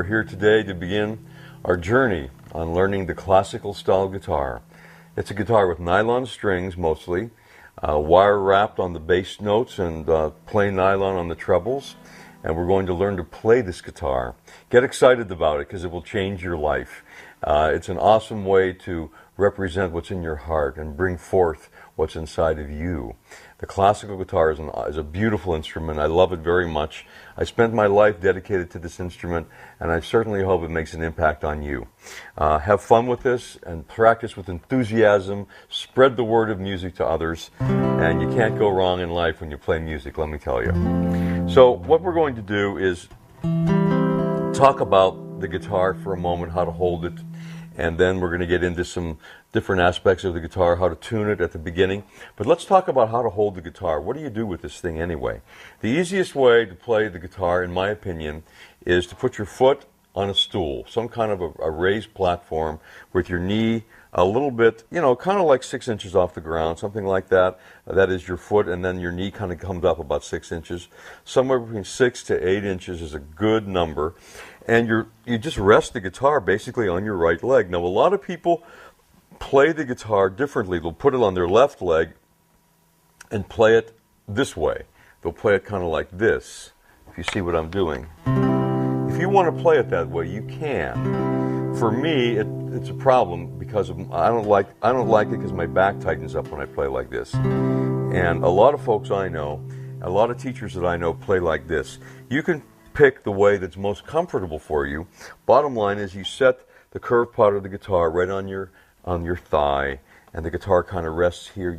here today to begin our journey on learning the classical style guitar. It's a guitar with nylon strings mostly, wire wrapped on the bass notes and plain nylon on the trebles, and we're going to learn to play this guitar. Get excited about it because it will change your life. It's an awesome way to represent what's in your heart and bring forth what's inside of you. The classical guitar is a beautiful instrument. I love it very much. I spent my life dedicated to this instrument, and I certainly hope it makes an impact on you. Have fun with this and practice with enthusiasm. Spread the word of music to others, and you can't go wrong in life when you play music, let me tell you. So what we're going to do is talk about the guitar for a moment, how to hold it, and then we're going to get into some different aspects of the guitar, how to tune it at the beginning. But let's talk about how to hold the guitar. What do you do with this thing anyway? The easiest way to play the guitar, in my opinion, is to put your foot on a stool, some kind of a raised platform with your knee a little bit, kind of like 6 inches off the ground, something like that. That is your foot, and then your knee kind of comes up about 6 inches. Somewhere between 6 to 8 inches is a good number. And you just rest the guitar basically on your right leg. Now, a lot of people play the guitar differently. They'll put it on their left leg and play it this way. They'll play it kind of like this, if you see what I'm doing. If you want to play it that way, you can. For me, it's a problem because I don't like it because my back tightens up when I play like this. And a lot of folks I know, a lot of teachers that I know play like this. You can pick the way that's most comfortable for you. Bottom line is you set the curved part of the guitar right on your thigh, and the guitar kind of rests here.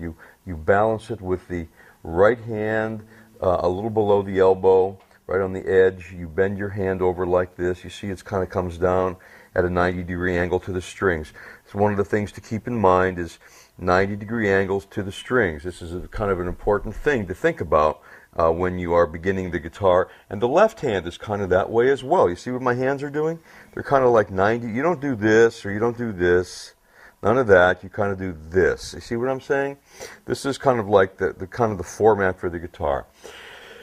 You balance it with the right hand a little below the elbow, right on the edge. You bend your hand over like this. You see it kind of comes down at a 90-degree angle to the strings. So one of the things to keep in mind is 90-degree angles to the strings. This is kind of an important thing to think about when you are beginning the guitar. And the left hand is kind of that way as well. You see what my hands are doing? They're kind of like 90. You don't do this or you don't do this. None of that. You kind of do this. You see what I'm saying? This is kind of like the format for the guitar.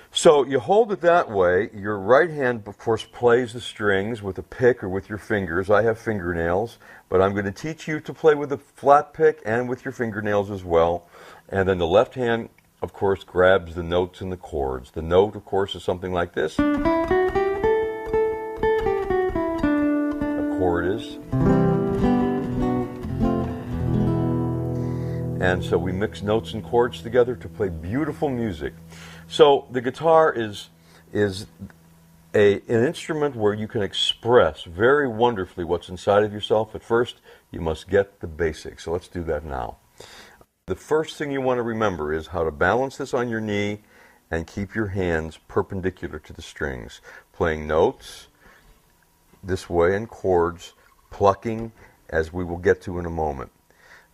So you hold it that way. Your right hand, of course, plays the strings with a pick or with your fingers. I have fingernails, but I'm going to teach you to play with a flat pick and with your fingernails as well. And then the left hand, of course, grabs the notes and the chords. The note, of course, is something like this. A chord is. And so we mix notes and chords together to play beautiful music. So the guitar is an instrument where you can express very wonderfully what's inside of yourself. At first, you must get the basics. So let's do that now. The first thing you want to remember is how to balance this on your knee and keep your hands perpendicular to the strings. Playing notes this way and chords, plucking, as we will get to in a moment.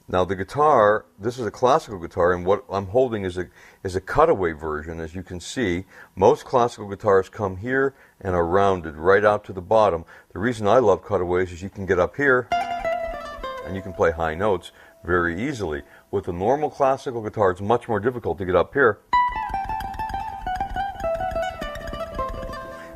Now the guitar, this is a classical guitar, and what I'm holding is a cutaway version. As you can see, most classical guitars come here and are rounded right out to the bottom. The reason I love cutaways is you can get up here and you can play high notes very easily. With a normal classical guitar, it's much more difficult to get up here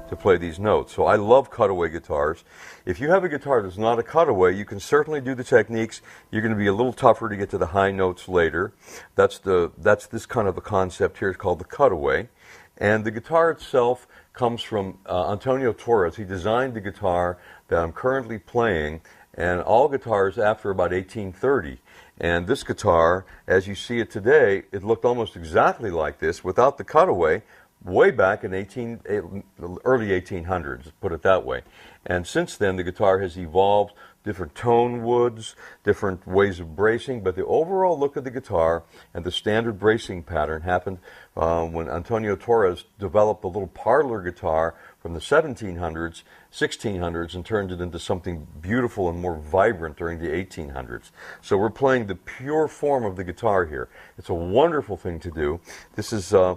to play these notes. So I love cutaway guitars. If you have a guitar that's not a cutaway, you can certainly do the techniques. You're going to be a little tougher to get to the high notes later. That's this kind of a concept here. It's called the cutaway. And the guitar itself comes from Antonio Torres. He designed the guitar that I'm currently playing, and all guitars after about 1830. And this guitar, as you see it today, it looked almost exactly like this without the cutaway way back in early 1800s, put it that way. And since then, the guitar has evolved, different tone woods, different ways of bracing, but the overall look of the guitar and the standard bracing pattern happened when Antonio Torres developed a little parlor guitar from the 1700s, 1600s, and turned it into something beautiful and more vibrant during the 1800s. So we're playing the pure form of the guitar here. It's a wonderful thing to do. This is a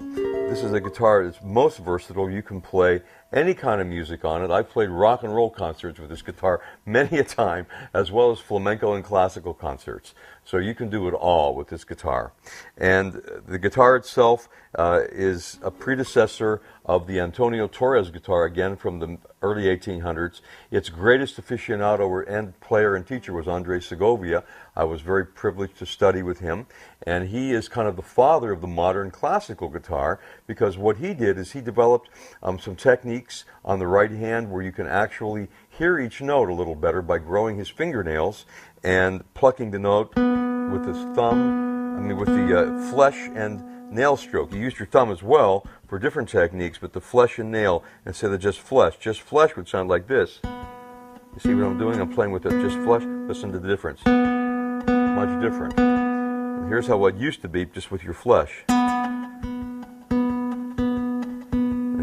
guitar that's most versatile. You can play any kind of music on it. I've played rock and roll concerts with this guitar many a time, as well as flamenco and classical concerts. So you can do it all with this guitar. And the guitar itself is a predecessor of the Antonio Torres guitar, again from the early 1800s. Its greatest aficionado and player and teacher was Andre Segovia. I was very privileged to study with him, and he is kind of the father of the modern classical guitar, because what he did is he developed some techniques on the right hand where you can actually hear each note a little better by growing his fingernails and plucking the note with his thumb, with the flesh and nail stroke. You used your thumb as well for different techniques, but the flesh and nail instead of just flesh. Just flesh would sound like this. You see what I'm doing? I'm playing with it just flesh. Listen to the difference. Much different. And here's how it used to be just with your flesh. And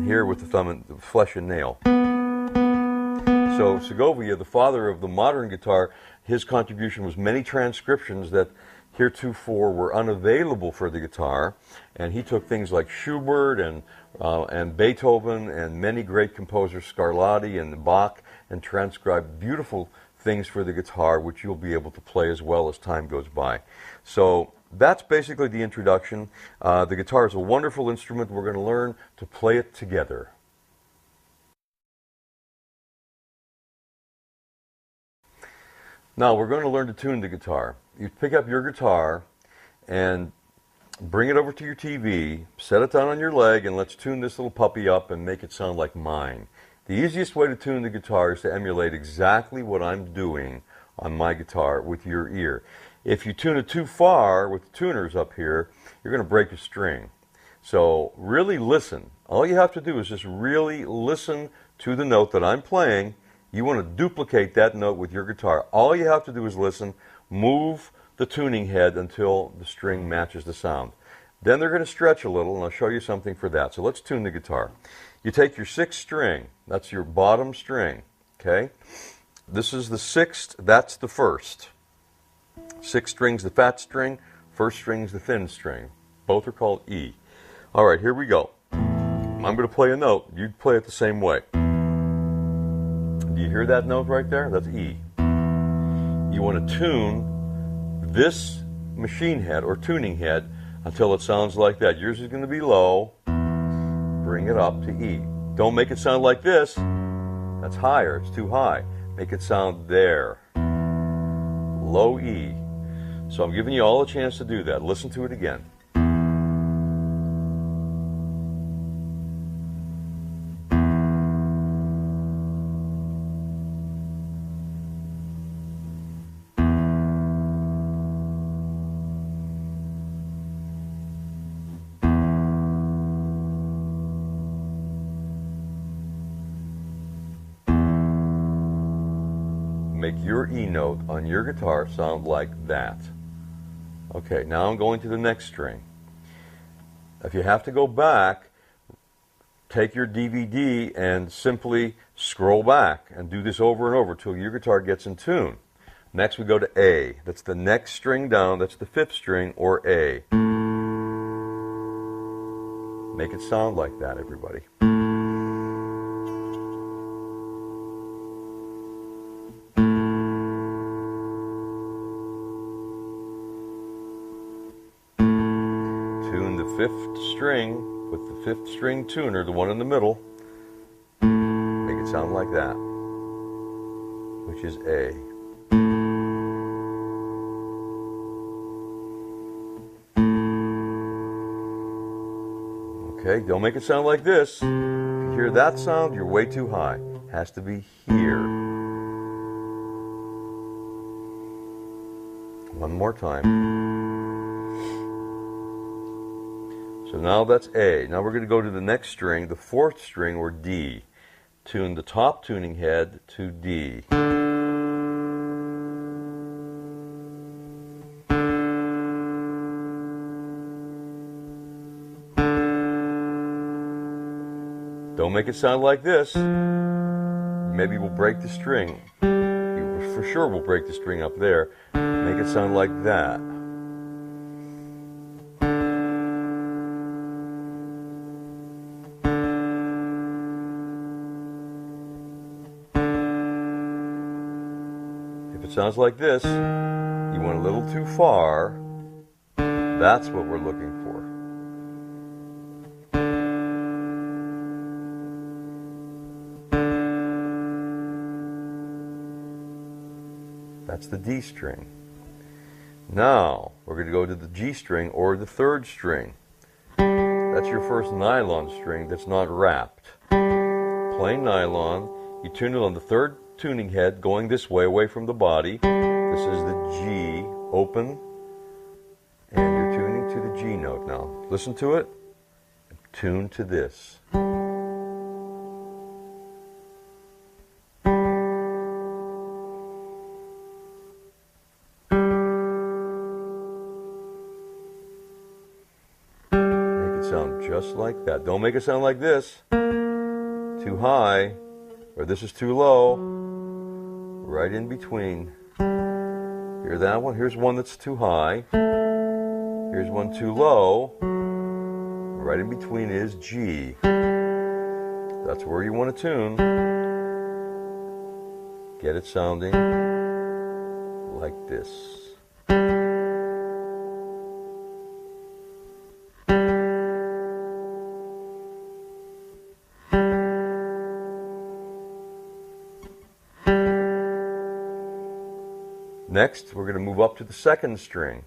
here with the thumb and the flesh and nail. So Segovia, the father of the modern guitar, his contribution was many transcriptions that heretofore were unavailable for the guitar, and he took things like Schubert and Beethoven and many great composers, Scarlatti and Bach, and transcribed beautiful things for the guitar, which you'll be able to play as well as time goes by. So that's basically the introduction. The guitar is a wonderful instrument. We're going to learn to play it together. Now we're going to learn to tune the guitar. You pick up your guitar and bring it over to your TV, set it down on your leg, and let's tune this little puppy up and make it sound like mine. The easiest way to tune the guitar is to emulate exactly what I'm doing on my guitar with your ear. If you tune it too far with the tuners up here, you're going to break a string. So really listen. All you have to do is just really listen to the note that I'm playing. You want to duplicate that note with your guitar. All you have to do is listen, move the tuning head until the string matches the sound. Then they're going to stretch a little, and I'll show you something for that. So let's tune the guitar. You take your sixth string. That's your bottom string. Okay? This is the sixth. That's the first. Sixth string's the fat string. First string's the thin string. Both are called E. All right, here we go. I'm going to play a note. You play it the same way. Do you hear that note right there? That's E. You want to tune this machine head or tuning head until it sounds like that. Yours is going to be low. Bring it up to E. Don't make it sound like this. That's higher. It's too high. Make it sound there. Low E. So I'm giving you all a chance to do that. Listen to it again. Make your E note on your guitar sound like that. Okay, now I'm going to the next string. If you have to go back, take your DVD and simply scroll back and do this over and over till your guitar gets in tune. Next we go to A. That's the next string down. That's the fifth string, or A. Make it sound like that, everybody. Tune the fifth string with the fifth string tuner, the one in the middle. Make it sound like that, which is A. Okay, don't make it sound like this. If you hear that sound, you're way too high. It has to be here. One more time. So now that's A. Now we're going to go to the next string, the fourth string, or D. Tune the top tuning head to D. Don't make it sound like this. Maybe we'll break the string. For sure we'll break the string up there. Make it sound like that. If it sounds like this, You went a little too far. That's what we're looking for. That's the D string. Now, we're going to go to the G string or the third string. That's your first nylon string that's not wrapped. Plain nylon. You tune it on the third tuning head going this way, away from the body. This is the G, open, and you're tuning to the G note now. Listen to it. Tune to this. Sound just like that. Don't make it sound like this. Too high, or this is too low. Right in between. Hear that one? Here's one that's too high. Here's one too low. Right in between is G. That's where you want to tune. Get it sounding like this. Next, we're going to move up to the second string.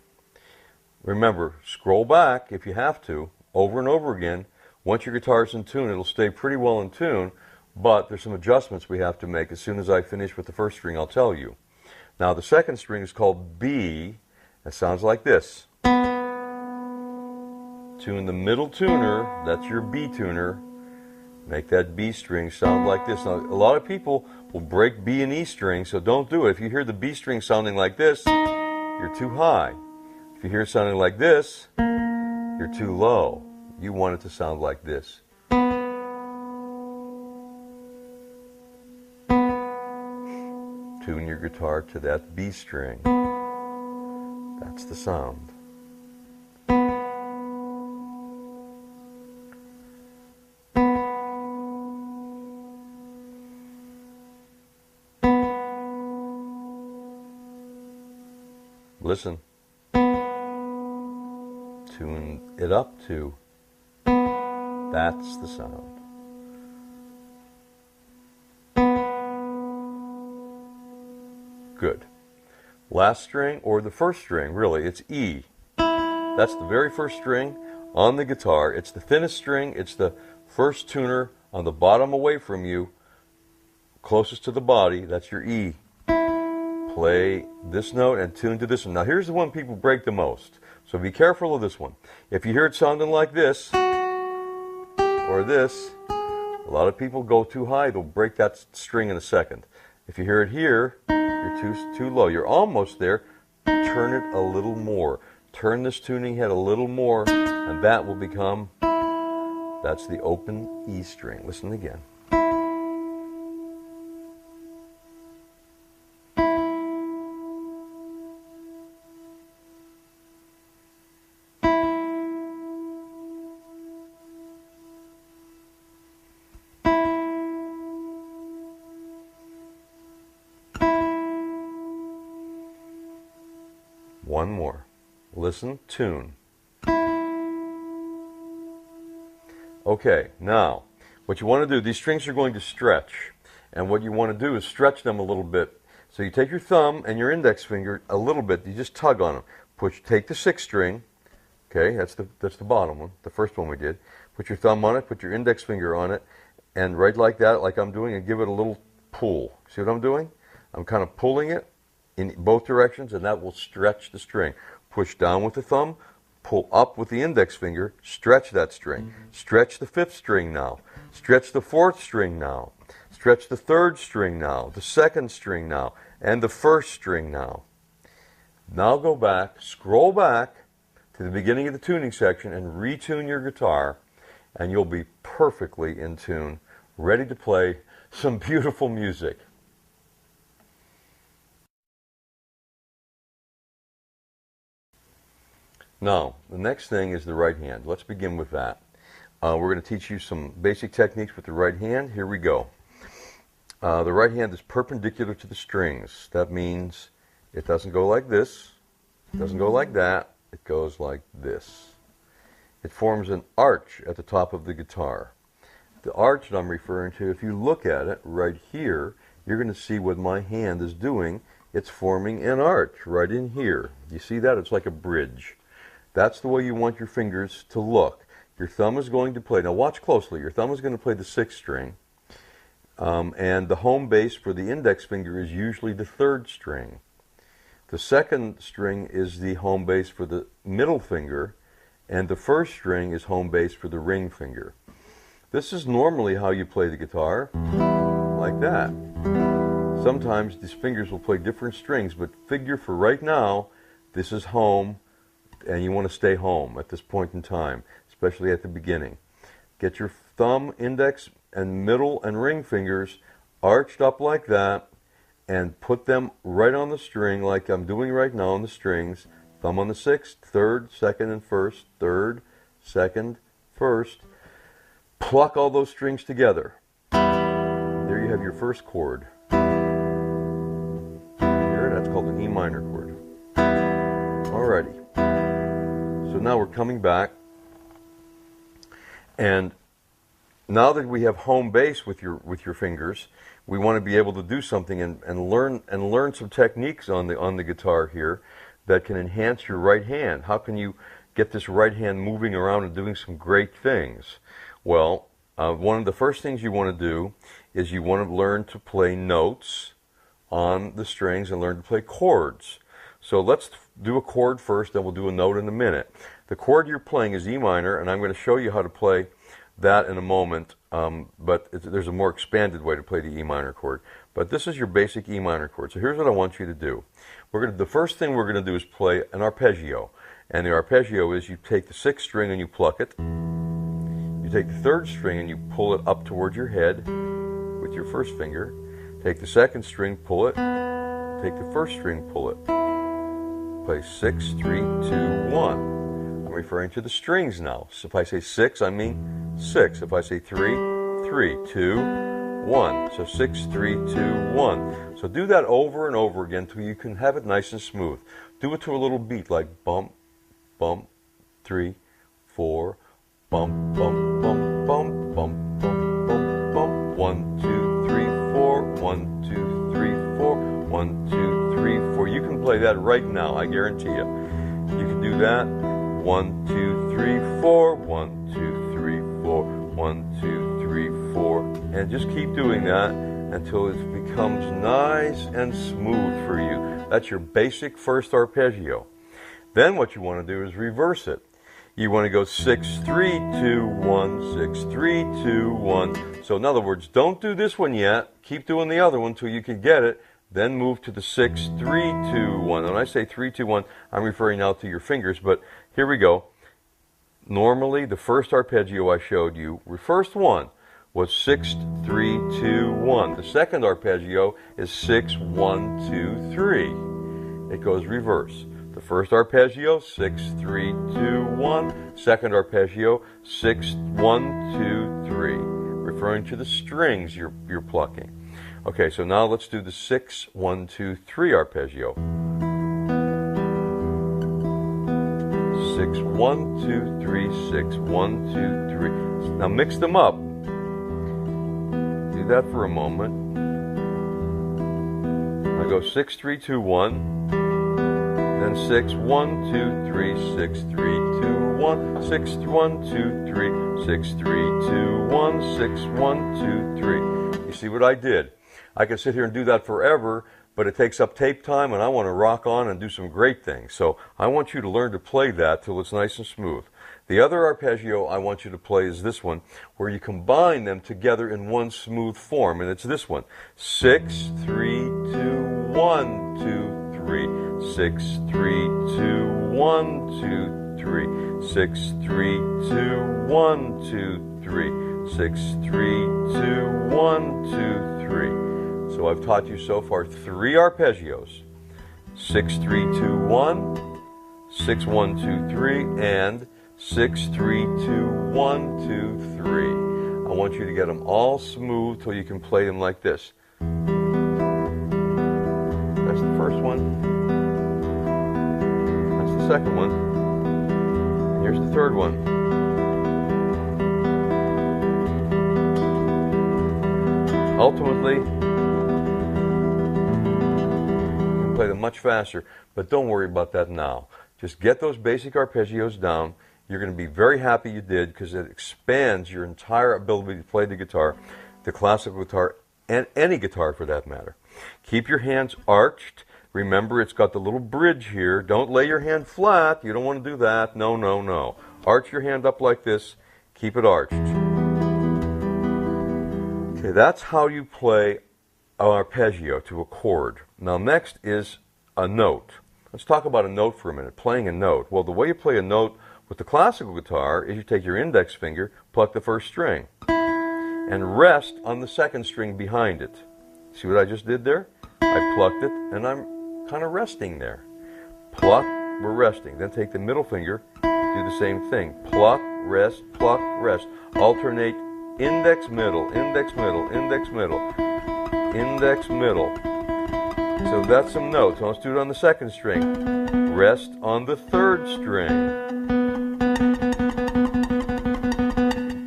Remember, scroll back if you have to, over and over again. Once your guitar's in tune, it'll stay pretty well in tune, but there's some adjustments we have to make. As soon as I finish with the first string, I'll tell you. Now, the second string is called B. It sounds like this. Tune the middle tuner, that's your B tuner. Make that B string sound like this. Now, a lot of people will break B and E strings, so don't do it. If you hear the B string sounding like this, you're too high. If you hear it sounding like this, you're too low. You want it to sound like this. Tune your guitar to that B string. That's the sound. Listen. Tune it up to. That's the sound. Good. Last string, or the first string, really, it's E. That's the very first string on the guitar. It's the thinnest string. It's the first tuner on the bottom away from you, closest to the body. That's your E. Play this note and tune to this one. Now here's the one people break the most, so be careful of this one. If you hear it sounding like this or this, a lot of people go too high, they'll break that string in a second. If you hear it here, you're too low. You're almost there. Turn it a little more. Turn this tuning head a little more, and that will become, that's the open E string. Listen again. One more. Listen, tune. Okay, now, what you want to do, these strings are going to stretch. And what you want to do is stretch them a little bit. So you take your thumb and your index finger a little bit, you just tug on them. Take the sixth string, okay, that's the bottom one, the first one we did. Put your thumb on it, put your index finger on it, and right like that, like I'm doing, and give it a little pull. See what I'm doing? I'm kind of pulling it in both directions, and that will stretch the string. Push down with the thumb, pull up with the index finger, stretch that string. Stretch the fifth string now. Stretch the fourth string now. Stretch the third string now, the second string now, and the first string now. Now go back, scroll back to the beginning of the tuning section and retune your guitar, and you'll be perfectly in tune, ready to play some beautiful music. Now, the next thing is the right hand. Let's begin with that. We're going to teach you some basic techniques with the right hand. Here we go. The right hand is perpendicular to the strings. That means it doesn't go like this. It doesn't go like that. It goes like this. It forms an arch at the top of the guitar. The arch that I'm referring to, if you look at it right here, you're going to see what my hand is doing. It's forming an arch right in here. You see that? It's like a bridge. That's the way you want your fingers to look. Your thumb is going to play, now watch closely, your thumb is going to play the 6th string, and the home bass for the index finger is usually the 3rd string. The 2nd string is the home bass for the middle finger, and the 1st string is home bass for the ring finger. This is normally how you play the guitar, like that. Sometimes these fingers will play different strings, but figure for right now, this is home, and you want to stay home at this point in time, especially at the beginning. Get your thumb, index, and middle and ring fingers arched up like that, and put them right on the string like I'm doing right now on the strings. Thumb on the 6th, 3rd, 2nd, and 1st, 3rd, 2nd, 1st. Pluck all those strings together. There you have your first chord. Here, that's called an E minor chord. Alrighty. So now we're coming back, and now that we have home bass with your fingers, we want to be able to do something and learn some techniques on the guitar here that can enhance your right hand. How can you get this right hand moving around and doing some great things? Well, one of the first things you want to do is you want to learn to play notes on the strings and learn to play chords. So let's do a chord first, then we'll do a note in a minute. The chord you're playing is E minor, and I'm going to show you how to play that in a moment, but there's a more expanded way to play the E minor chord. But this is your basic E minor chord. So here's what I want you to do. The first thing we're going to do is play an arpeggio. And the arpeggio is you take the 6th string and you pluck it. You take the 3rd string and you pull it up towards your head with your 1st finger. Take the 2nd string, pull it. Take the 1st string, pull it. Play 6, 3, 2, 1. I'm referring to the strings now. So if I say 6, I mean 6. If I say 3, 3, 2, 1. So 6, 3, 2, 1. So do that over and over again until you can have it nice and smooth. Do it to a little beat like bump, bump, 3, 4, bump, bump, bump, bump, bump, bump, bump, bump. 1, 2, 3, 4. 1, 2, 3, 4. 1, 2, 3, 4. You can play that right now, I guarantee you. You can do that. 1, 2, 3, 4. 1, 2, 3, 4. 1, 2, 3, 4. And just keep doing that until it becomes nice and smooth for you. That's your basic first arpeggio. Then what you want to do is reverse it. You want to go 6, 3, 2, 1, 6, 3, 2, 1. So in other words, don't do this one yet. Keep doing the other one until you can get it. Then move to the 6, 3, 2, 1. When I say 3, 2, 1, I'm referring now to your fingers, but here we go. Normally, the first arpeggio I showed you, the first one, was 6, 3, 2, 1. The second arpeggio is 6, 1, 2, 3. It goes reverse. The first arpeggio, 6, 3, 2, 1. Second arpeggio, 6, 1, 2, 3. Referring to the strings you're plucking. Okay, so now let's do the 6, 1, 2, 3 arpeggio. 6, 1, 2, 3, 6, 1, 2, 3. Now mix them up. Do that for a moment. I go 6, 3, 2, 1. Then 6, 1, 2, 3, 6, 3, 2, 1. 6, 1, 2, 3, 6, 3, 2, 1. 6, 1, 2, 3. You see what I did? I can sit here and do that forever, but it takes up tape time, and I want to rock on and do some great things. So I want you to learn to play that till it's nice and smooth. The other arpeggio I want you to play is this one, where you combine them together in one smooth form, and it's this one. 6, 3, 2, 1, 2, 3. 6, 3, 2, 1, 2, 3. 6, 3, 2, 1, 2, 3. 6, 3, 2, 1, 2, 3. So I've taught you so far 3 arpeggios. 6, 3, 2, 1, 6, 1, 2, 3, and 6, 3, 2, 1, 2, 3. I want you to get them all smooth till you can play them like this. That's the first one. second one. Here's the third one. Ultimately, you can play them much faster, but don't worry about that now. Just get those basic arpeggios down. You're going to be very happy you did, because it expands your entire ability to play the guitar, the classical guitar, and any guitar for that matter. Keep your hands arched. Remember, it's got the little bridge here. Don't lay your hand flat. You don't want to do that. No, no, no. Arch your hand up like this. Keep it arched. Okay, that's how you play an arpeggio to a chord. Now next is a note. Let's talk about a note for a minute, playing a note. Well, the way you play a note with the classical guitar is you take your index finger, pluck the first string, and rest on the second string behind it. See what I just did there? I plucked it, and I'm kind of resting there. Pluck, we're resting. Then take the middle finger, do the same thing. Pluck, rest, alternate index, middle, index, middle, index, middle, index, middle. So that's some notes. Let's do it on the second string. Rest on the third string.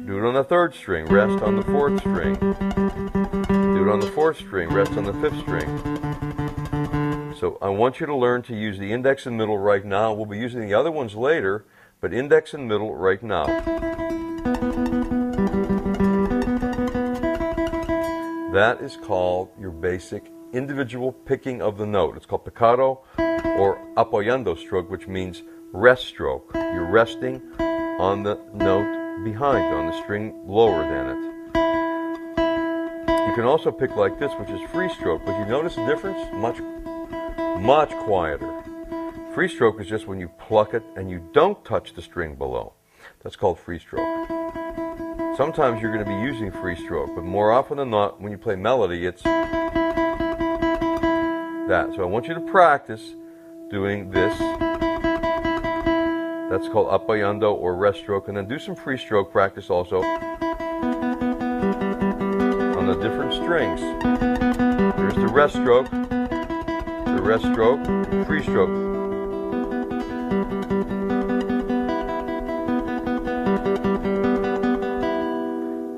Do it on the third string. Rest on the fourth string. Do it on the fourth string. Rest on the fifth string. So I want you to learn to use the index and middle right now. We'll be using the other ones later, but index and middle right now. That is called your basic individual picking of the note. It's called picado or apoyando stroke, which means rest stroke. You're resting on the note behind, on the string lower than it. You can also pick like this, which is free stroke, but you notice the difference? Much quieter. Free stroke is just when you pluck it and you don't touch the string below. That's called free stroke. Sometimes you're going to be using free stroke, but more often than not, when you play melody, it's that. So I want you to practice doing this. That's called apoyando or rest stroke, and then do some free stroke practice also on the different strings. There's the rest stroke, free stroke.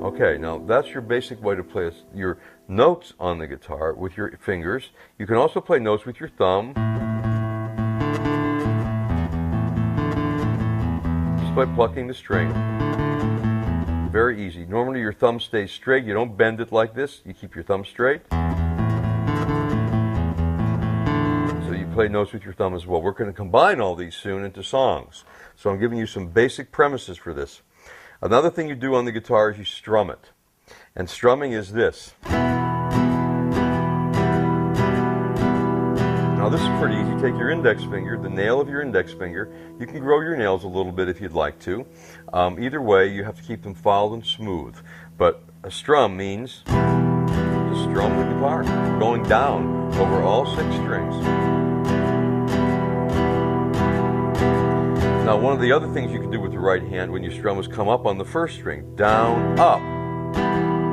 Okay, now that's your basic way to play your notes on the guitar with your fingers. You can also play notes with your thumb. Just by plucking the string. Very easy. Normally your thumb stays straight. You don't bend it like this. You keep your thumb straight. So you play notes with your thumb as well. We're going to combine all these soon into songs. So I'm giving you some basic premises for this. Another thing you do on the guitar is you strum it. And strumming is this. Now this is pretty easy. Take your index finger, the nail of your index finger. You can grow your nails a little bit if you'd like to. Either way, you have to keep them filed and smooth. But a strum means to strum the guitar, going down over all 6 strings. Now, one of the other things you can do with the right hand when you strum is come up on the first string, down, up.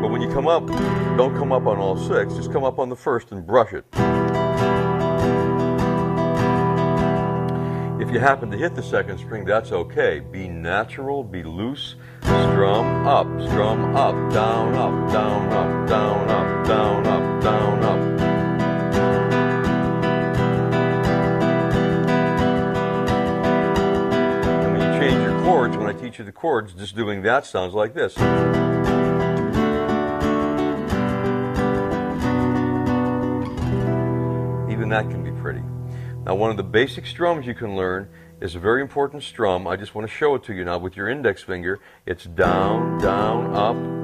But when you come up, don't come up on all 6, just come up on the first and brush it. If you happen to hit the second string, that's okay. Be natural, be loose, strum up, down, up, down, up, down, up, down, up, down, up. Chords, when I teach you the chords, just doing that sounds like this. Even that can be pretty. Now, one of the basic strums you can learn is a very important strum. I just want to show it to you now with your index finger. It's down, down,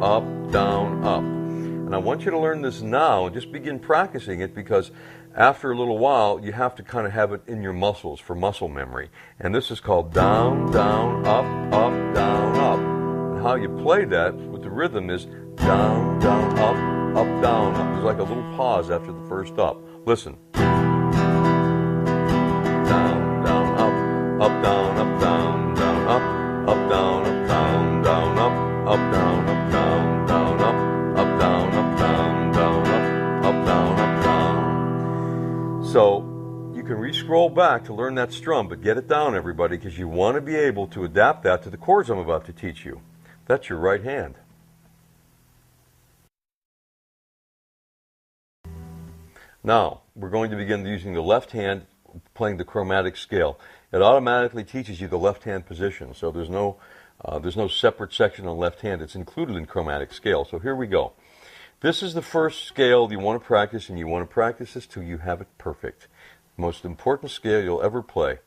up, down, up. And I want you to learn this now and just begin practicing it, because after a little while, you have to kind of have it in your muscles for muscle memory. And this is called down, down, up, down, up. And how you play that with the rhythm is down, down, up, down, up. There's like a little pause after the first up. Listen. Down, down, up, down, down, down, up, down, down, down, up, down, down, down, up, down, down, down, up, down, down. So you can re-scroll back to learn that strum, but get it down, everybody, because you want to be able to adapt that to the chords I'm about to teach you. That's your right hand. Now, we're going to begin using the left hand playing the chromatic scale. It automatically teaches you the left hand position, so there's no separate section on left hand. It's included in chromatic scale. So here we go. This is the first scale you want to practice, and you want to practice this till you have it perfect. Most important scale you'll ever play,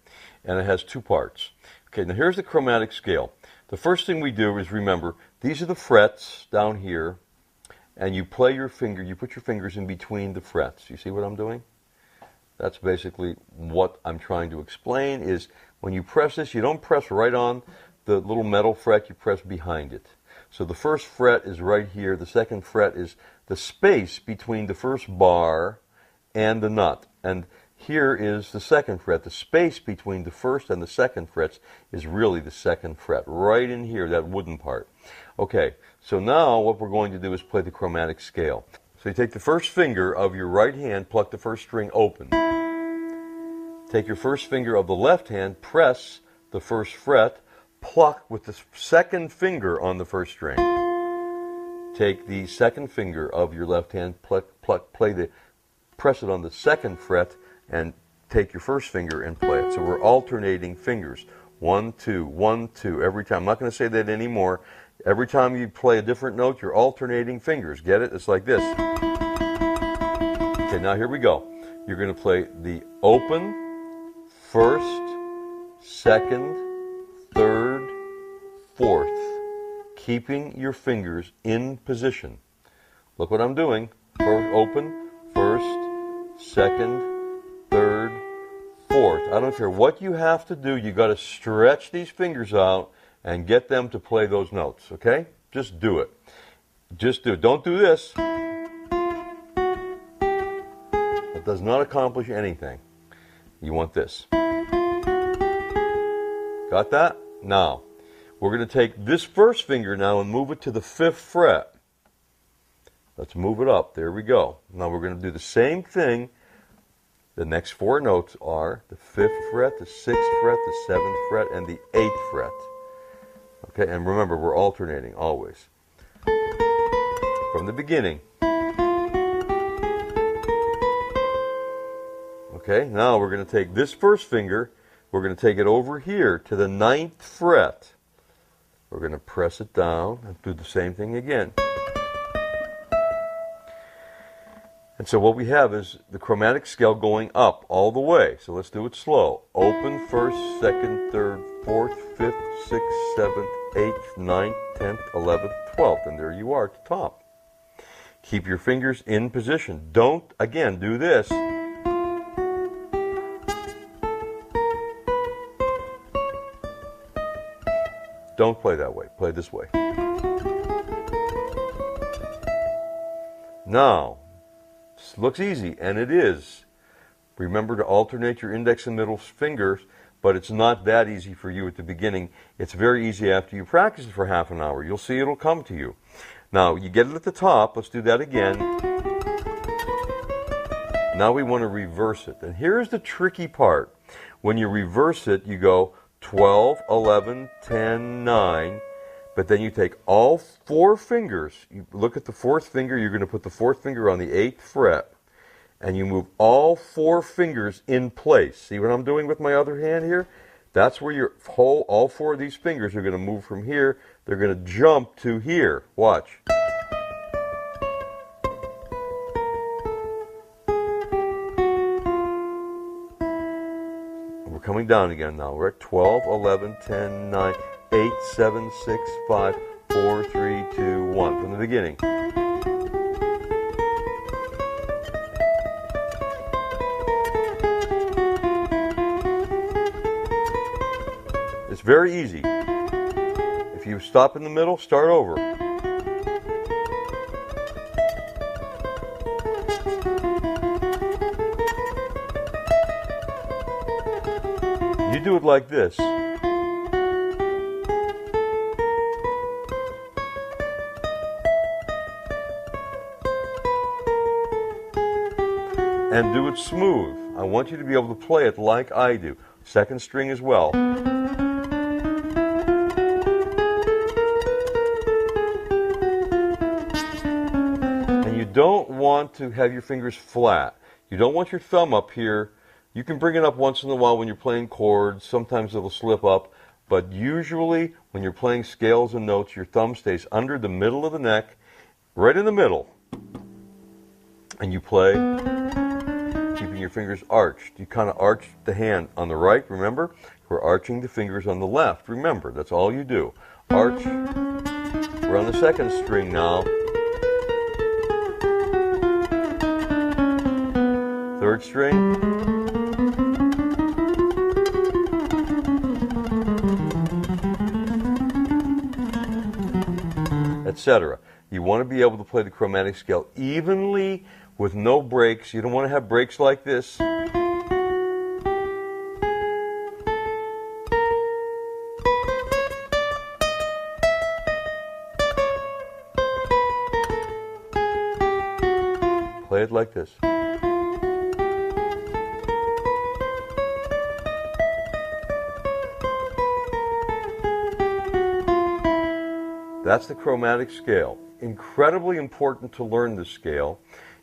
and it has two parts. Okay, now here's the chromatic scale. The first thing we do is remember, these are the frets down here, and you play your finger, you put your fingers in between the frets. You see what I'm doing? That's basically what I'm trying to explain, is when you press this, you don't press right on the little metal fret, you press behind it. So the first fret is right here, the second fret is the space between the first bar and the nut. And here is the second fret. The space between the first and the second frets is really the second fret, right in here, that wooden part. Okay, so now what we're going to do is play the chromatic scale. So you take the first finger of your right hand, pluck the first string open. Take your first finger of the left hand, press the first fret, pluck with the second finger on the first string. Take the second finger of your left hand, press it on the second fret, and take your first finger and play it. So we're alternating fingers. 1, 2, 1, 2 every time. I'm not going to say that anymore. Every time you play a different note, you're alternating fingers. Get it? It's like this. Okay, now here we go. You're going to play the open, first, second, third, fourth, keeping your fingers in position. Look what I'm doing. Open, first, second, third, fourth. I don't care what you have to do. You got to stretch these fingers out and get them to play those notes, okay? Just do it. Just do it. Don't do this. It does not accomplish anything. You want this. Got that? Now, we're going to take this first finger now and move it to the 5th fret. Let's move it up. There we go. Now we're going to do the same thing. The next 4 notes are the 5th fret, the 6th fret, the 7th fret, and the 8th fret. Okay, and remember, we're alternating always. From the beginning. Okay, now we're going to take this first finger, we're going to take it over here to the 9th fret. We're going to press it down and do the same thing again. And so what we have is the chromatic scale going up all the way. So let's do it slow. Open, first, second, third, fourth, fifth, sixth, seventh, eighth, ninth, 10th, 11th, 12th. And there you are at the top. Keep your fingers in position. Don't, again, do this. Don't play that way. Play this way. Now, this looks easy, and it is. Remember to alternate your index and middle fingers, but it's not that easy for you at the beginning. It's very easy after you practice it for half an hour. You'll see it'll come to you. Now, you get it at the top. Let's do that again. Now we want to reverse it. And here's the tricky part. When you reverse it, you go 12, 11, 10, 9, but then you take all 4 fingers. You look at the 4th finger, you're going to put the 4th finger on the 8th fret, and you move all 4 fingers in place. See what I'm doing with my other hand here? That's where all 4 of these fingers are going to move from here. They're going to jump to here. Watch. We're coming down again now. We're at 12, 11, 10, 9, 8, 7, 6, 5, 4, 3, 2, 1. From the beginning. It's very easy. If you stop in the middle, start over. You do it like this. And do it smooth. I want you to be able to play it like I do. Second string as well. And you don't want to have your fingers flat. You don't want your thumb up here. You can bring it up once in a while when you're playing chords. Sometimes it'll slip up. But usually when you're playing scales and notes, your thumb stays under the middle of the neck, right in the middle. And you play, keeping your fingers arched. You kind of arch the hand on the right, remember? We're arching the fingers on the left. Remember, that's all you do. Arch. We're on the second string now. Third string. Etc. You want to be able to play the chromatic scale evenly with no breaks. You don't want to have breaks like this. Play it like this. That's the chromatic scale. Incredibly important to learn this scale.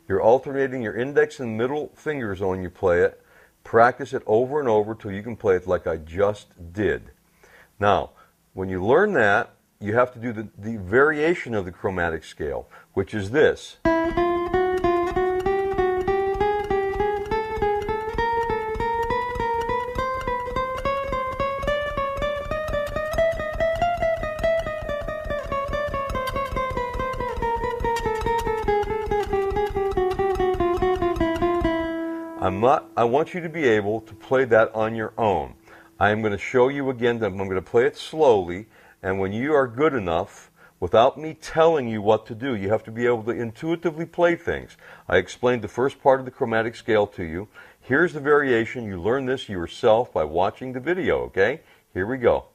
You're alternating your index and middle fingers when you play it. Practice it over and over till you can play it like I just did. Now, when you learn that, you have to do the variation of the chromatic scale, which is this. I want you to be able to play that on your own. I am going to show you again that I'm going to play it slowly, and when you are good enough, without me telling you what to do, you have to be able to intuitively play things. I explained the first part of the chromatic scale to you. Here's the variation. You learn this yourself by watching the video, okay? Here we go.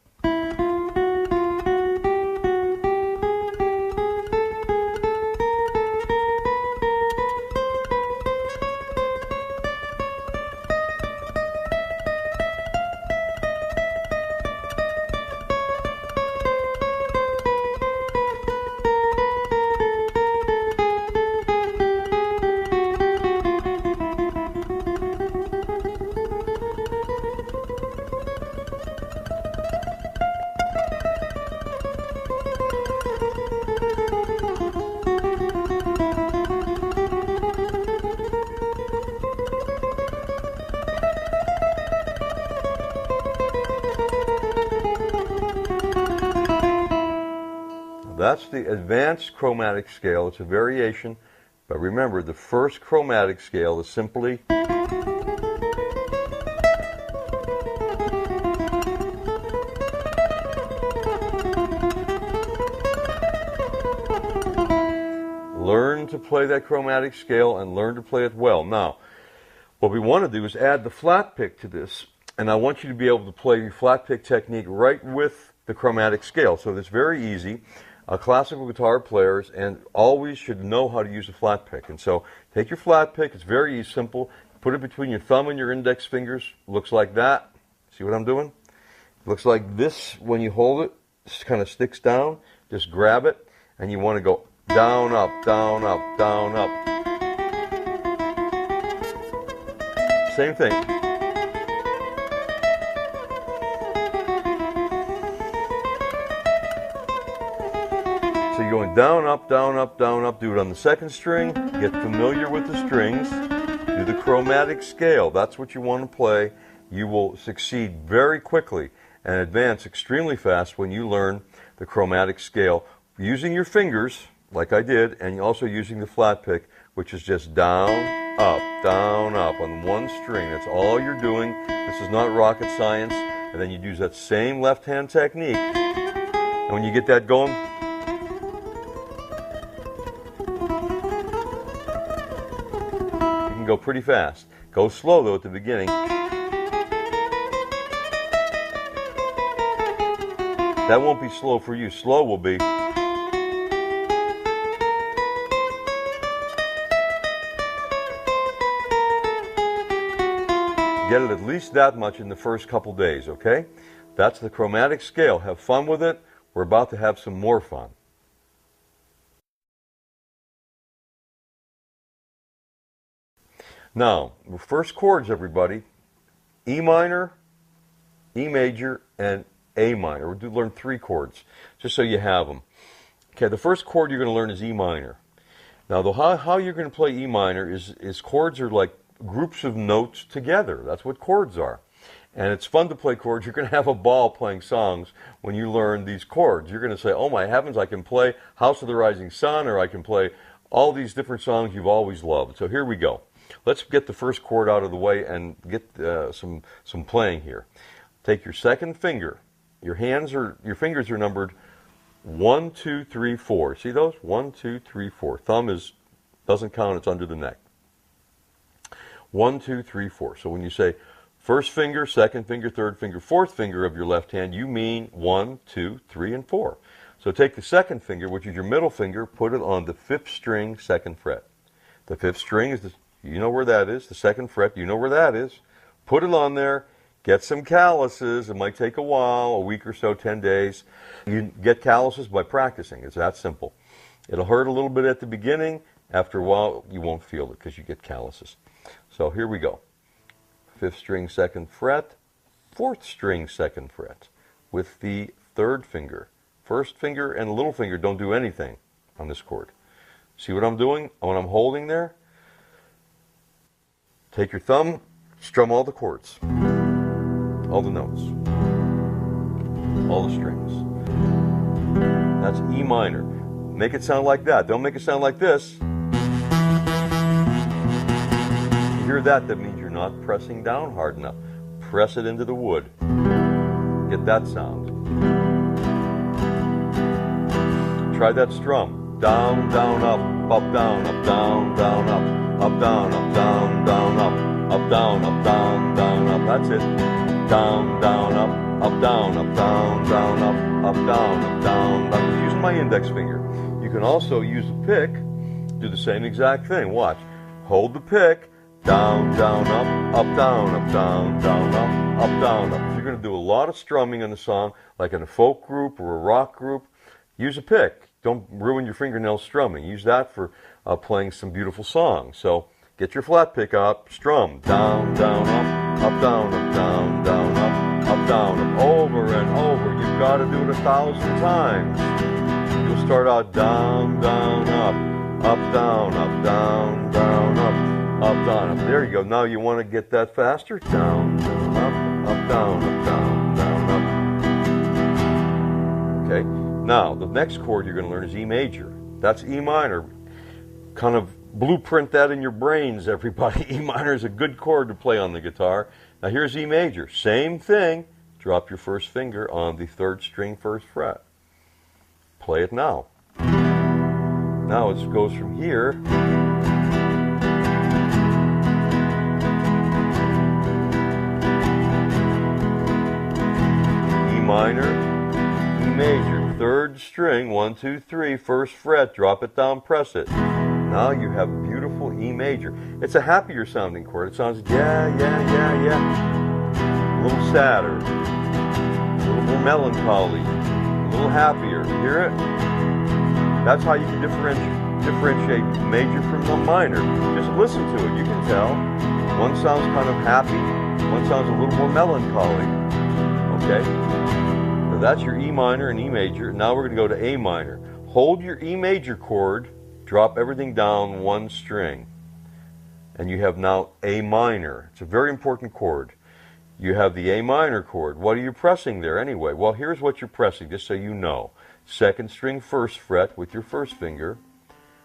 That's the advanced chromatic scale. It's a variation, but remember, the first chromatic scale is simply learn to play that chromatic scale and learn to play it well. Now, what we want to do is add the flat pick to this, and I want you to be able to play your flat pick technique right with the chromatic scale. So it's very easy. Classical guitar players and always should know how to use a flat pick. And so take your flat pick. It's very simple. Put it between your thumb and your index fingers. Looks like that. See what I'm doing? Looks like this when you hold it. It kind of sticks down. Just grab it, and you want to go down, up, down, up, down, up. Same thing. So you're going down, up, down, up, down, up. Do it on the second string. Get familiar with the strings. Do the chromatic scale. That's what you want to play. You will succeed very quickly and advance extremely fast when you learn the chromatic scale using your fingers, like I did, and also using the flat pick, which is just down, up on one string. That's all you're doing. This is not rocket science. And then you use that same left-hand technique. And when you get that going, you can go pretty fast. Go slow, though, at the beginning. That won't be slow for you. Slow will be. get it at least that much in the first couple days, okay? That's the chromatic scale. Have fun with it. We're about to have some more fun. Now, the first chords, everybody, E minor, E major, and A minor. We're going to learn 3 chords, just so you have them. Okay, the first chord you're going to learn is E minor. Now, how you're going to play E minor is chords are like groups of notes together. That's what chords are. And it's fun to play chords. You're going to have a ball playing songs when you learn these chords. You're going to say, oh my heavens, I can play House of the Rising Sun, or I can play all these different songs you've always loved. So here we go. Let's get the first chord out of the way and get some playing here. Take your second finger. Your fingers are numbered 1, 2, 3, 4. See those? 1, 2, 3, 4. Thumb doesn't count. It's under the neck. 1, 2, 3, 4. So when you say first finger, second finger, third finger, fourth finger of your left hand, you mean 1, 2, 3, and 4. So take the second finger, which is your middle finger, put it on the 5th string, 2nd fret. The 5th string is you know where that is. The 2nd fret, you know where that is. Put it on there. Get some calluses. It might take a while, a week or so, 10 days. You get calluses by practicing. It's that simple. It'll hurt a little bit at the beginning. After a while, you won't feel it because you get calluses. So here we go. 5th string, 2nd fret, 4th string, 2nd fret with the 3rd finger. First finger and little finger don't do anything on this chord. See what I'm doing? When I'm holding there, take your thumb, strum all the chords, all the notes, all the strings. That's E minor. Make it sound like that. Don't make it sound like this. You hear that? That means you're not pressing down hard enough. Press it into the wood. Get that sound. Try that strum. Down, down, up, down, up, down, down, up, down, up, down, down, up, down, up, down, down, up. That's it. Down, down, up, down, up, down, down, up, down, up, down. I'm using my index finger. You can also use a pick. Do the same exact thing. Watch. Hold the pick. Down, down, up, down, up, down, down, up, down, up. If you're going to do a lot of strumming in a song, like in a folk group or a rock group, use a pick. Don't ruin your fingernails strumming. Use that for playing some beautiful songs. So get your flat pick up, strum. Down, down, up, down, down, up, down, up, over and over. You've got to do it 1,000 times. You'll start out down, down, up, down, down, down, up, down, up. There you go. Now you want to get that faster. Down, down, up, down, down, up. Okay. Now the next chord you're going to learn is E major. That's E minor. Kind of blueprint that in your brains, everybody. E minor is a good chord to play on the guitar. Now here's E major. Same thing. Drop your first finger on the 3rd string, 1st fret. Play it now. Now it goes from here. Minor, E major, 3rd string, 1, 2, 3, 1st fret, drop it down, press it. Now you have beautiful E major. It's a happier sounding chord. It sounds yeah, yeah, yeah, yeah. A little sadder, a little more melancholy, a little happier. You hear it? That's how you can differentiate major from the minor. Just listen to it. You can tell. One sounds kind of happy, one sounds a little more melancholy. Okay? So that's your E minor and E major. Now we're going to go to A minor. Hold your E major chord, drop everything down 1 string. And you have now A minor. It's a very important chord. You have the A minor chord. What are you pressing there anyway? Well, here's what you're pressing, just so you know. 2nd string, 1st fret with your 1st finger.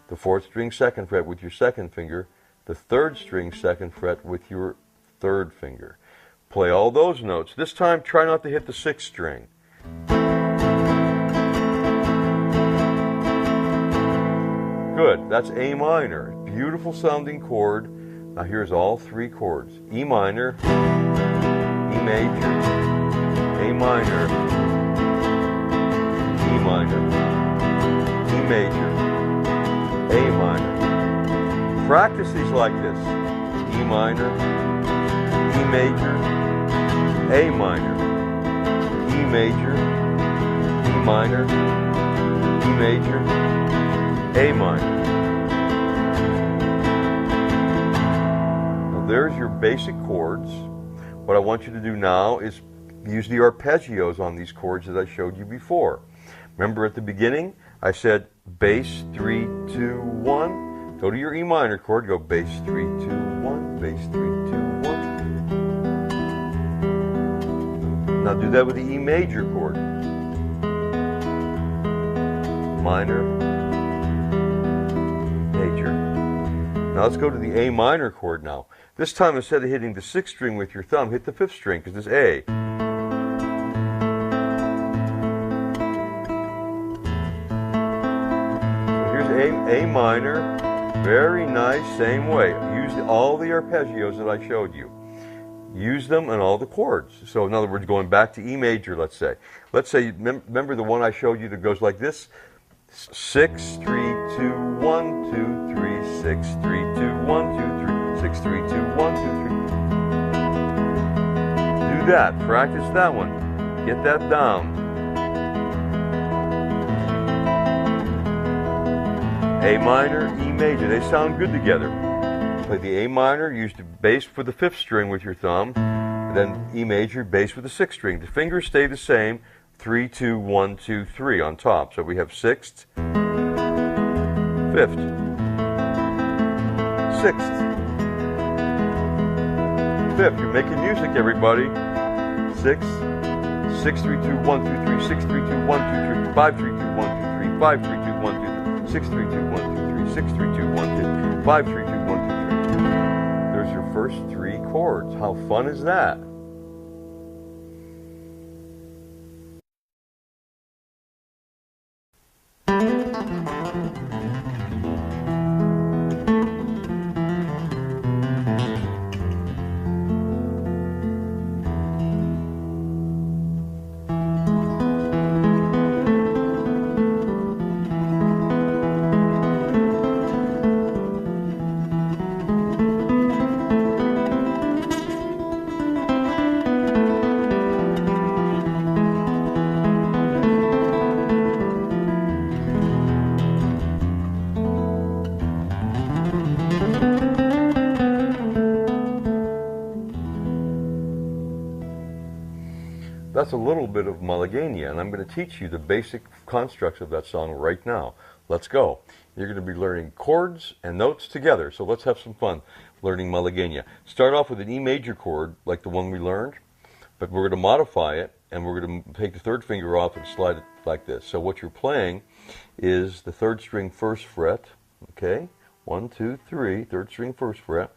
The 4th string, 2nd fret with your 2nd finger. The 3rd string, 2nd fret with your 3rd finger. Play all those notes. This time, try not to hit the 6th string. Good. That's A minor. Beautiful sounding chord. Now here's all 3 chords. E minor, E major, A minor, E minor, E major, A minor. Practice these like this. E minor, E major, A minor, E major, E minor, E major, A minor. Now there's your basic chords. What I want you to do now is use the arpeggios on these chords that I showed you before. Remember at the beginning, I said bass 3, 2, 1. Go to your E minor chord, go bass 3, 2, 1, bass 3, 2, 1. Now do that with the E major chord. Minor, major. Now let's go to the A minor chord now. This time instead of hitting the 6th string with your thumb, hit the 5th string because it's A. A minor, very nice, same way. Use all the arpeggios that I showed you. Use them on all the chords. So in other words, going back to E major, let's say. Let's say, remember the one I showed you that goes like this? 6, 3, 2, 1, 2, 3, 6, 3, 2, 1, 2, 3, 6, 3, 2, 1, 2, 3. Do that. Practice that one. Get that down. A minor, E major, they sound good together. Play the A minor, use the bass for the 5th string with your thumb, and then E major, bass with the 6th string. The fingers stay the same, 3, 2, 1, 2, 3 on top. So we have 6th, 5th, 6th, 5th. You're making music, everybody. 6, 6, 3, 2, 1, 2, 3, 6, 3, 2, 1, 2, 3, 5, 3, 2, 1, 2, 3, 5, 3, 2, 1, 2, 3. 6, 3, 2, 1, 2, 3, 6, 3, 2, 1, 2, 5, 3, 2, 1, 2, 3. There's your first 3 chords. How fun is that? That's a little bit of Malagueña, and I'm going to teach you the basic constructs of that song right now. Let's go. You're going to be learning chords and notes together, so let's have some fun learning Malagueña. Start off with an E major chord, like the one we learned, but we're going to modify it, and we're going to take the 3rd finger off and slide it like this. So what you're playing is the 3rd string 1st fret, okay? 1, 2, 3, 3rd string 1st fret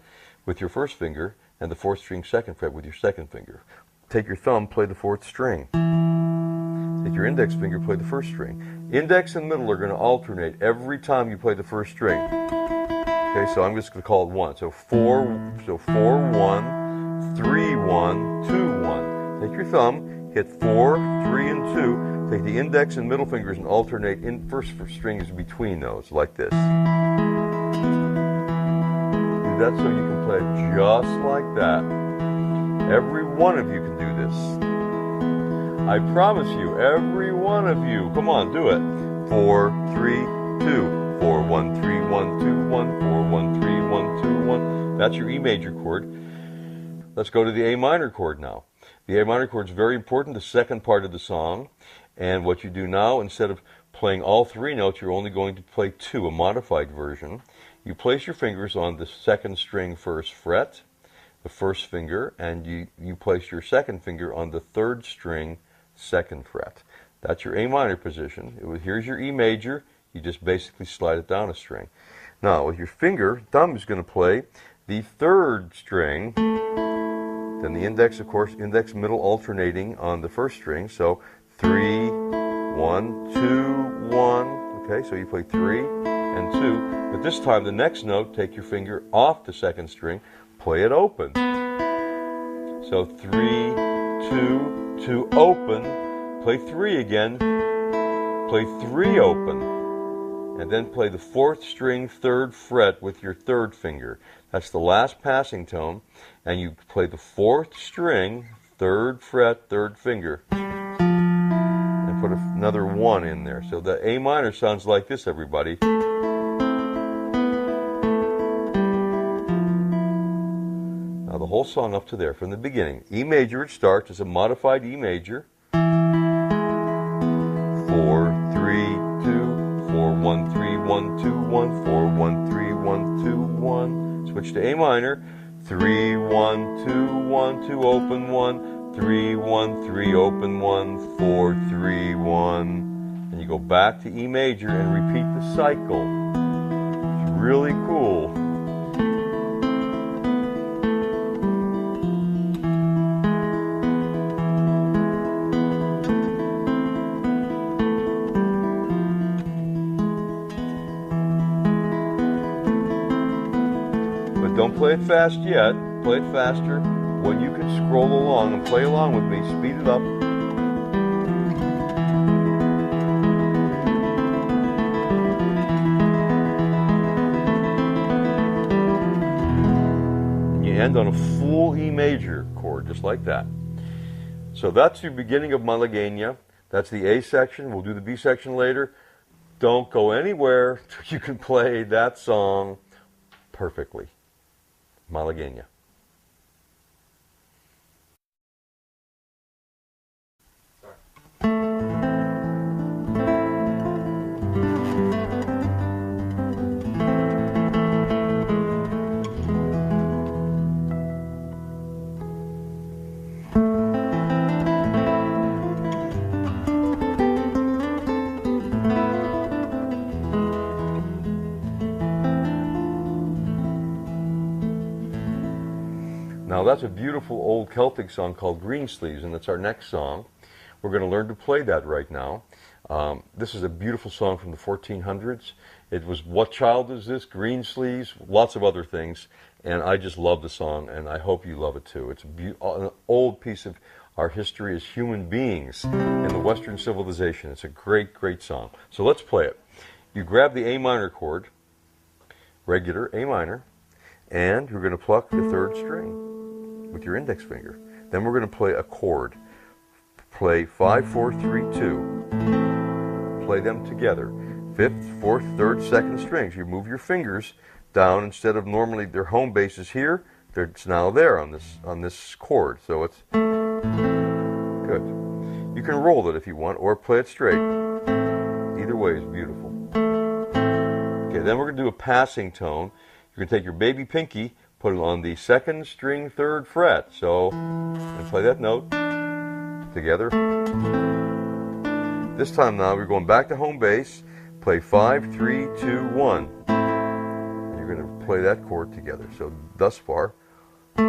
with your 1st finger, and the 4th string 2nd fret with your 2nd finger. Take your thumb, play the 4th string. Take your index finger, play the 1st string. Index and middle are going to alternate every time you play the 1st string. Okay, so I'm just going to call it 1. So 4, 1, 3, 1, 2, 1. Take your thumb, hit 4, 3, and 2. Take the index and middle fingers and alternate in first strings between those, like this. Do that so you can play it just like that. Every one of you can do this. I promise you, every one of you. Come on, do it. 4, 3, 2. 4, 1, 3, 1, 2, 1. 4, 1, 3, 1, 2, 1. That's your E major chord. Let's go to the A minor chord now. The A minor chord is very important, the second part of the song. And what you do now, instead of playing all 3 notes, you're only going to play 2, a modified version. You place your fingers on the 2nd string 1st fret, the 1st finger, and you place your 2nd finger on the 3rd string 2nd fret. That's your A minor position. Here's your E major. You just basically slide it down a string. Now, with your thumb is going to play the 3rd string, then the index, of course, index middle alternating on the 1st string. So 3, 1, 2, 1. Okay, so you play 3 and 2. But this time, the next note, take your finger off the 2nd string, play it open. So 3, 2, 2, open. Play 3 again. Play 3 open. and then play the 4th string 3rd fret with your 3rd finger. That's the last passing tone, and you play the 4th string 3rd fret 3rd finger and put another 1 in there. So the A minor sounds like this, everybody. Now the whole song up to there from the beginning. E major, it starts as a modified E major. 4, 3, 2, 4, 1, 3, 1, 2, 1, 4, 1, 3, 1, 2, 1. Switch to A minor. 3, 1, 2, 1, 2, open 1, 3, 1, 3, open 1, 4, 3, 1. And you go back to E major and repeat the cycle. It's really cool. Don't play it fast yet. Play it faster when you can scroll along and play along with me. Speed it up. And you end on a full E major chord, just like that. So that's the beginning of Malagueña. That's the A section. We'll do the B section later. Don't go anywhere till you can play that song perfectly. Malagueña. Now that's a beautiful old Celtic song called Greensleeves, and that's our next song. We're going to learn to play that right now. This is a beautiful song from the 1400s. It was What Child Is This? Greensleeves, lots of other things, and I just love the song, and I hope you love it too. It's an old piece of our history as human beings in the Western civilization. It's a great, great song. So let's play it. You grab the A minor chord, regular A minor, and you're going to pluck the 3rd string with your index finger. Then we're going to play a chord. Play 5, 4, 3, 2. Play them together. 5th, 4th, 3rd, 2nd strings. You move your fingers down. Instead of normally their home base is here, it's now there on this chord. So it's good. You can roll it if you want, or play it straight. Either way is beautiful. Okay, then we're going to do a passing tone. You're going to take your baby pinky, put it on the 2nd string 3rd fret. So, and play that note together. This time now we're going back to home base. Play 5, 3, 2, 1. And you're going to play that chord together. So thus far, you're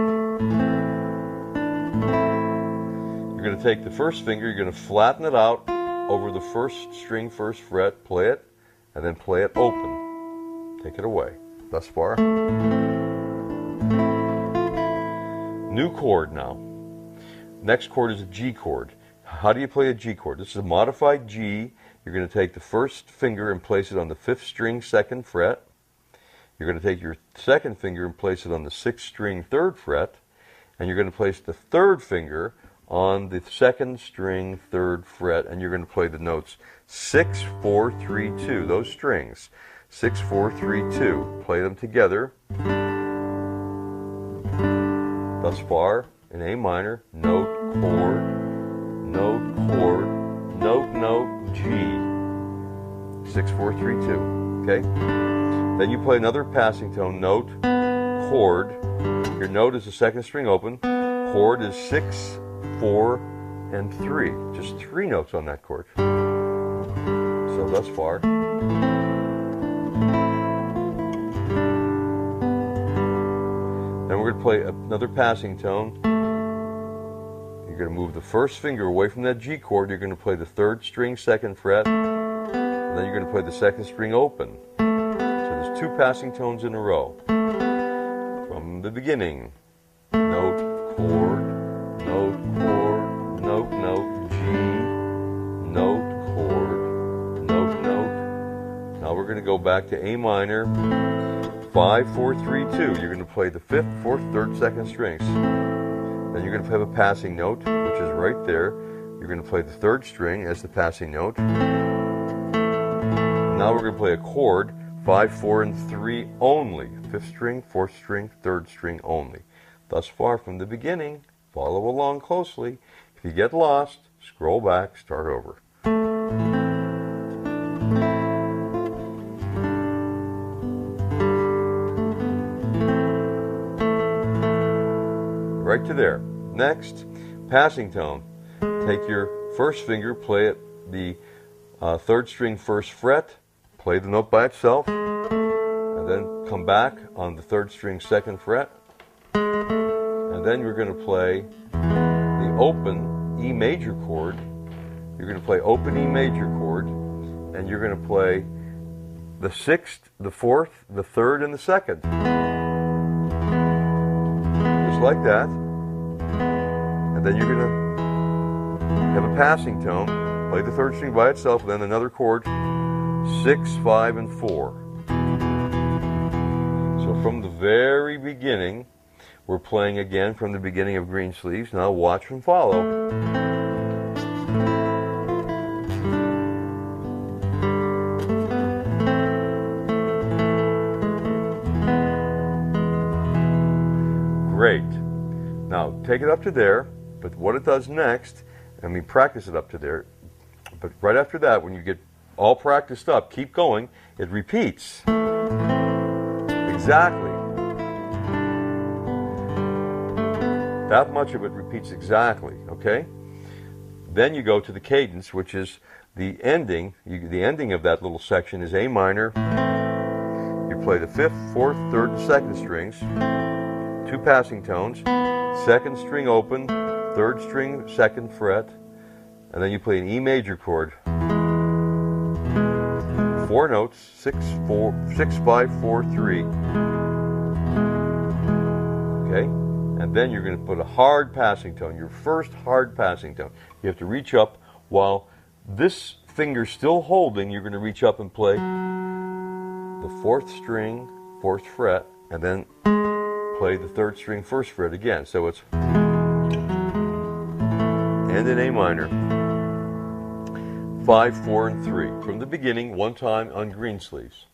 going to take the 1st finger, you're going to flatten it out over the 1st string 1st fret, play it, and then play it open. Take it away. Thus far. New chord now. Next chord is a G chord. How do you play a G chord? This is a modified G. You're going to take the 1st finger and place it on the 5th string 2nd fret. You're going to take your 2nd finger and place it on the 6th string 3rd fret. And you're going to place the 3rd finger on the 2nd string 3rd fret. And you're going to play the notes 6, 4, 3, 2. Those strings. 6, 4, 3, 2. Play them together. Thus far, in A minor, note, chord, note, chord, note, note, G. 6, 4, 3, 2. Okay? Then you play another passing tone, note, chord. Your note is the 2nd string open. Chord is 6, 4, and 3. Just 3 notes on that chord. So thus far. Then we're going to play another passing tone. You're going to move the 1st finger away from that G chord. You're going to play the 3rd string 2nd fret. And then you're going to play the 2nd string open. So there's 2 passing tones in a row. From the beginning. Note, chord, note, chord, note, note, G, note, chord, note, note. Now we're going to go back to A minor, 5, 4, 3, 2. You're going to play the 5th, 4th, 3rd, 2nd strings. Then you're going to have a passing note, which is right there. You're going to play the 3rd string as the passing note. Now we're going to play a chord, 5, 4, and 3 only. 5th string, 4th string, 3rd string only. Thus far from the beginning, follow along closely. If you get lost, scroll back, start over. Right to there. Next, passing tone. Take your first finger, play it the 3rd string 1st fret, play the note by itself, and then come back on the 3rd string 2nd fret, and then you're going to play the open E major chord. You're going to play open E major chord, and you're going to play the 6th, the 4th, the 3rd, and the 2nd. Just like that. And then you're going to have a passing tone, play the 3rd string by itself, and then another chord, 6, 5, and 4. So from the very beginning, we're playing again from the beginning of Greensleeves. Now watch and follow. Great. Now take it up to there, but what it does next, practice it up to there, but right after that, when you get all practiced up, keep going, it repeats. Exactly. That much of it repeats exactly, okay? Then you go to the cadence, which is the ending. The ending of that little section is A minor. You play the 5th, 4th, 3rd, and 2nd strings, 2 passing tones, 2nd string open, 3rd string 2nd fret, and then you play an E major chord. 4 notes, 6, 5, 4, 3. Okay? And then you're going to put a hard passing tone, your first hard passing tone. You have to reach up while this finger's still holding. You're going to reach up and play the 4th string, 4th fret, and then play the 3rd string, 1st fret again. So it's and in A minor, 5, 4, and 3. From the beginning, one time on Greensleeves.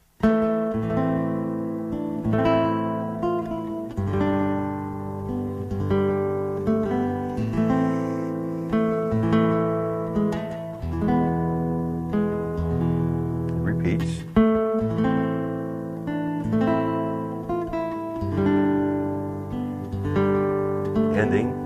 Repeats. Ending.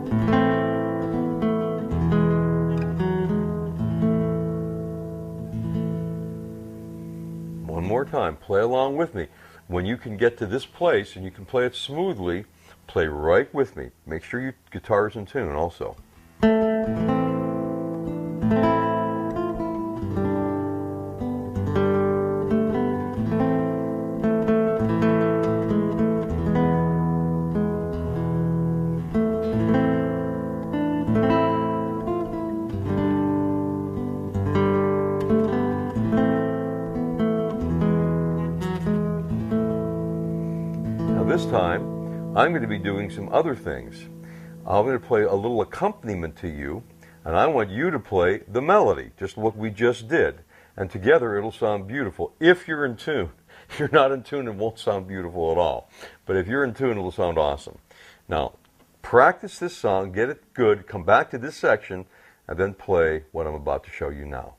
One more time, play along with me. When you can get to this place and you can play it smoothly, play right with me. Make sure your guitar is in tune also. This time, I'm going to be doing some other things. I'm going to play a little accompaniment to you, and I want you to play the melody, just what we just did. And together it'll sound beautiful, if you're in tune. If you're not in tune, it won't sound beautiful at all. But if you're in tune, it'll sound awesome. Now, practice this song, get it good, come back to this section, and then play what I'm about to show you now.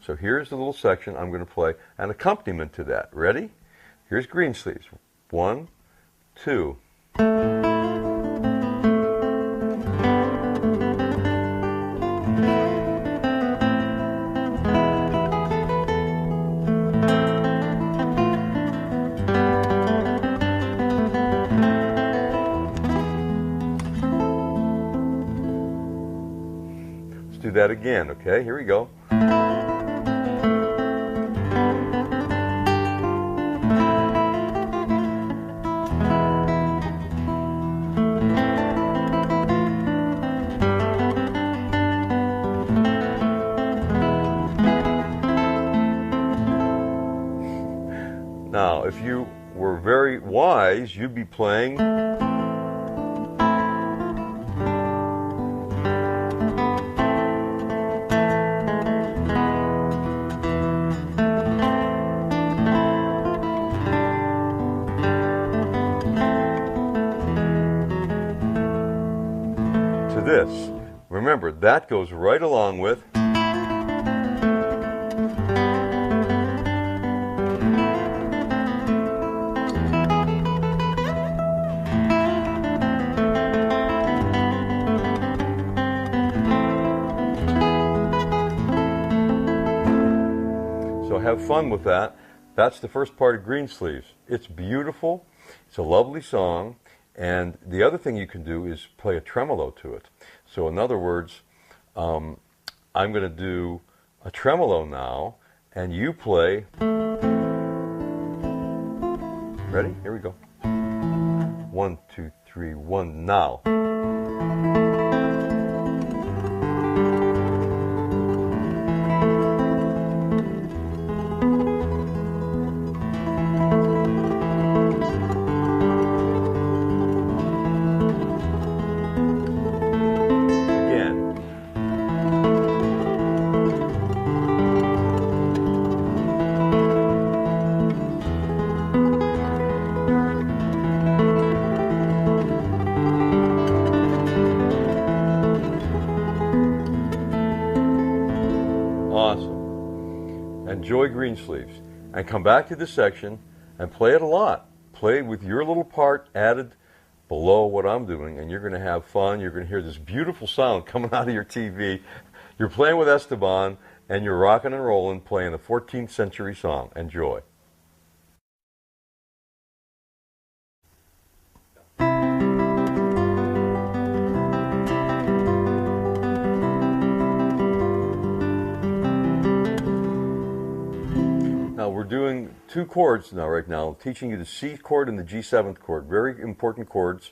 So here's the little section. I'm going to play an accompaniment to that. Ready? Here's Greensleeves. 1, 2. Let's do that again, okay? Here we go. were very wise, you'd be playing to this. Remember, that goes right along with so have fun with that. That's the first part of Greensleeves. It's beautiful. It's a lovely song. And the other thing you can do is play a tremolo to it. So in other words, I'm going to do a tremolo now, and you play. Ready? Here we go. 1, 2, 3, 1, now. Awesome. Enjoy Greensleeves. And come back to this section and play it a lot. Play with your little part added below what I'm doing, and you're going to have fun. You're going to hear this beautiful sound coming out of your TV. You're playing with Esteban, and you're rocking and rolling, playing a 14th century song. Enjoy. Now we're doing two chords right now. I'm teaching you the C chord and the G7th chord. Very important chords.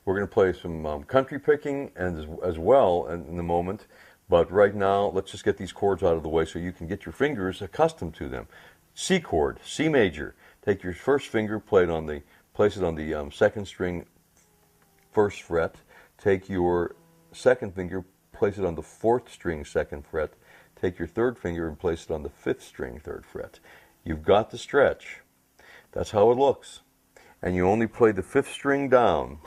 We're going to play some country picking and as well in the moment. But right now, let's just get these chords out of the way so you can get your fingers accustomed to them. C chord, C major. Take your first finger, place it on the second string, first fret. Take your second finger, place it on the fourth string, second fret. Take your third finger and place it on the fifth string, third fret. You've got the stretch. That's how it looks. And you only play the fifth string down.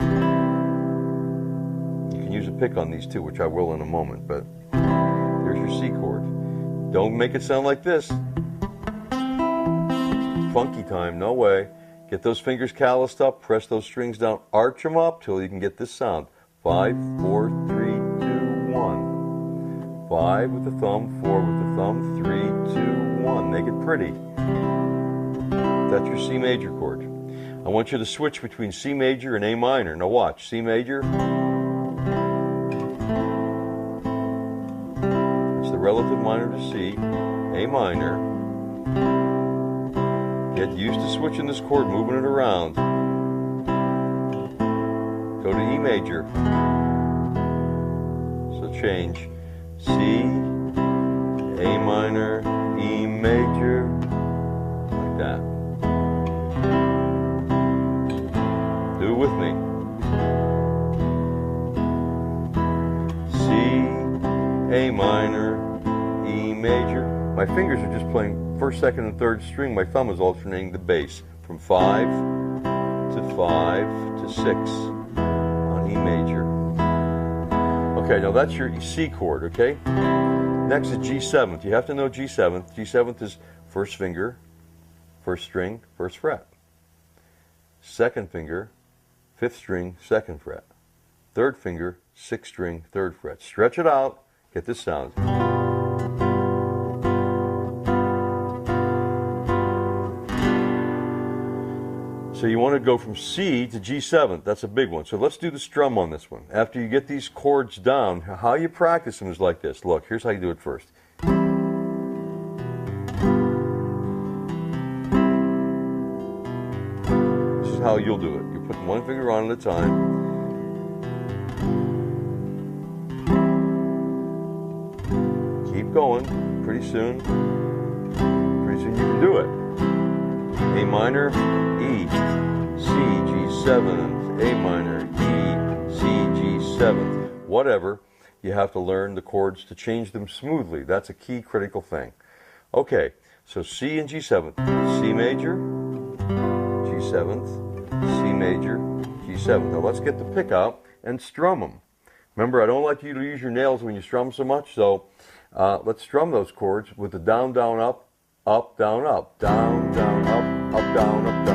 You can use a pick on these too, which I will in a moment, but here's your C chord. Don't make it sound like this. Funky time, no way. Get those fingers calloused up, press those strings down, arch them up till you can get this sound. 5, 4, 3, 2, 1. 5 with the thumb, 4 with the thumb, 3, 2, 1. Make it pretty. That's your C major chord. I want you to switch between C major and A minor. Now watch, C major. It's the relative minor to C. A minor. Get used to switching this chord, moving it around. Go to E major. So change C, A minor, E major, like that. Do it with me. C, A minor, E major. My fingers are just playing first, second, and third string. My thumb is alternating the bass from 5 to 5 to 6 on E major. Okay, now that's your C chord, okay? Next is G7th. You have to know G7th. G7th is first finger, first string, first fret. Second finger, fifth string, second fret. Third finger, sixth string, third fret. Stretch it out. Get this sound. So you want to go from C to G7. That's a big one. So let's do the strum on this one. After you get these chords down, how you practice them is like this. Look, here's how you do it first. This is how you'll do it. You put one finger on at a time. Keep going. Pretty soon you can do it. A minor, E, C, G7, A minor, E, C, G7, whatever. You have to learn the chords to change them smoothly. That's a key critical thing. Okay, so C and G7, C major, G7, C major, G7. Now let's get the pick out and strum them. Remember, I don't like you to use your nails when you strum so much, so let's strum those chords with the down, down, up, down, up, down, down, up, down, down,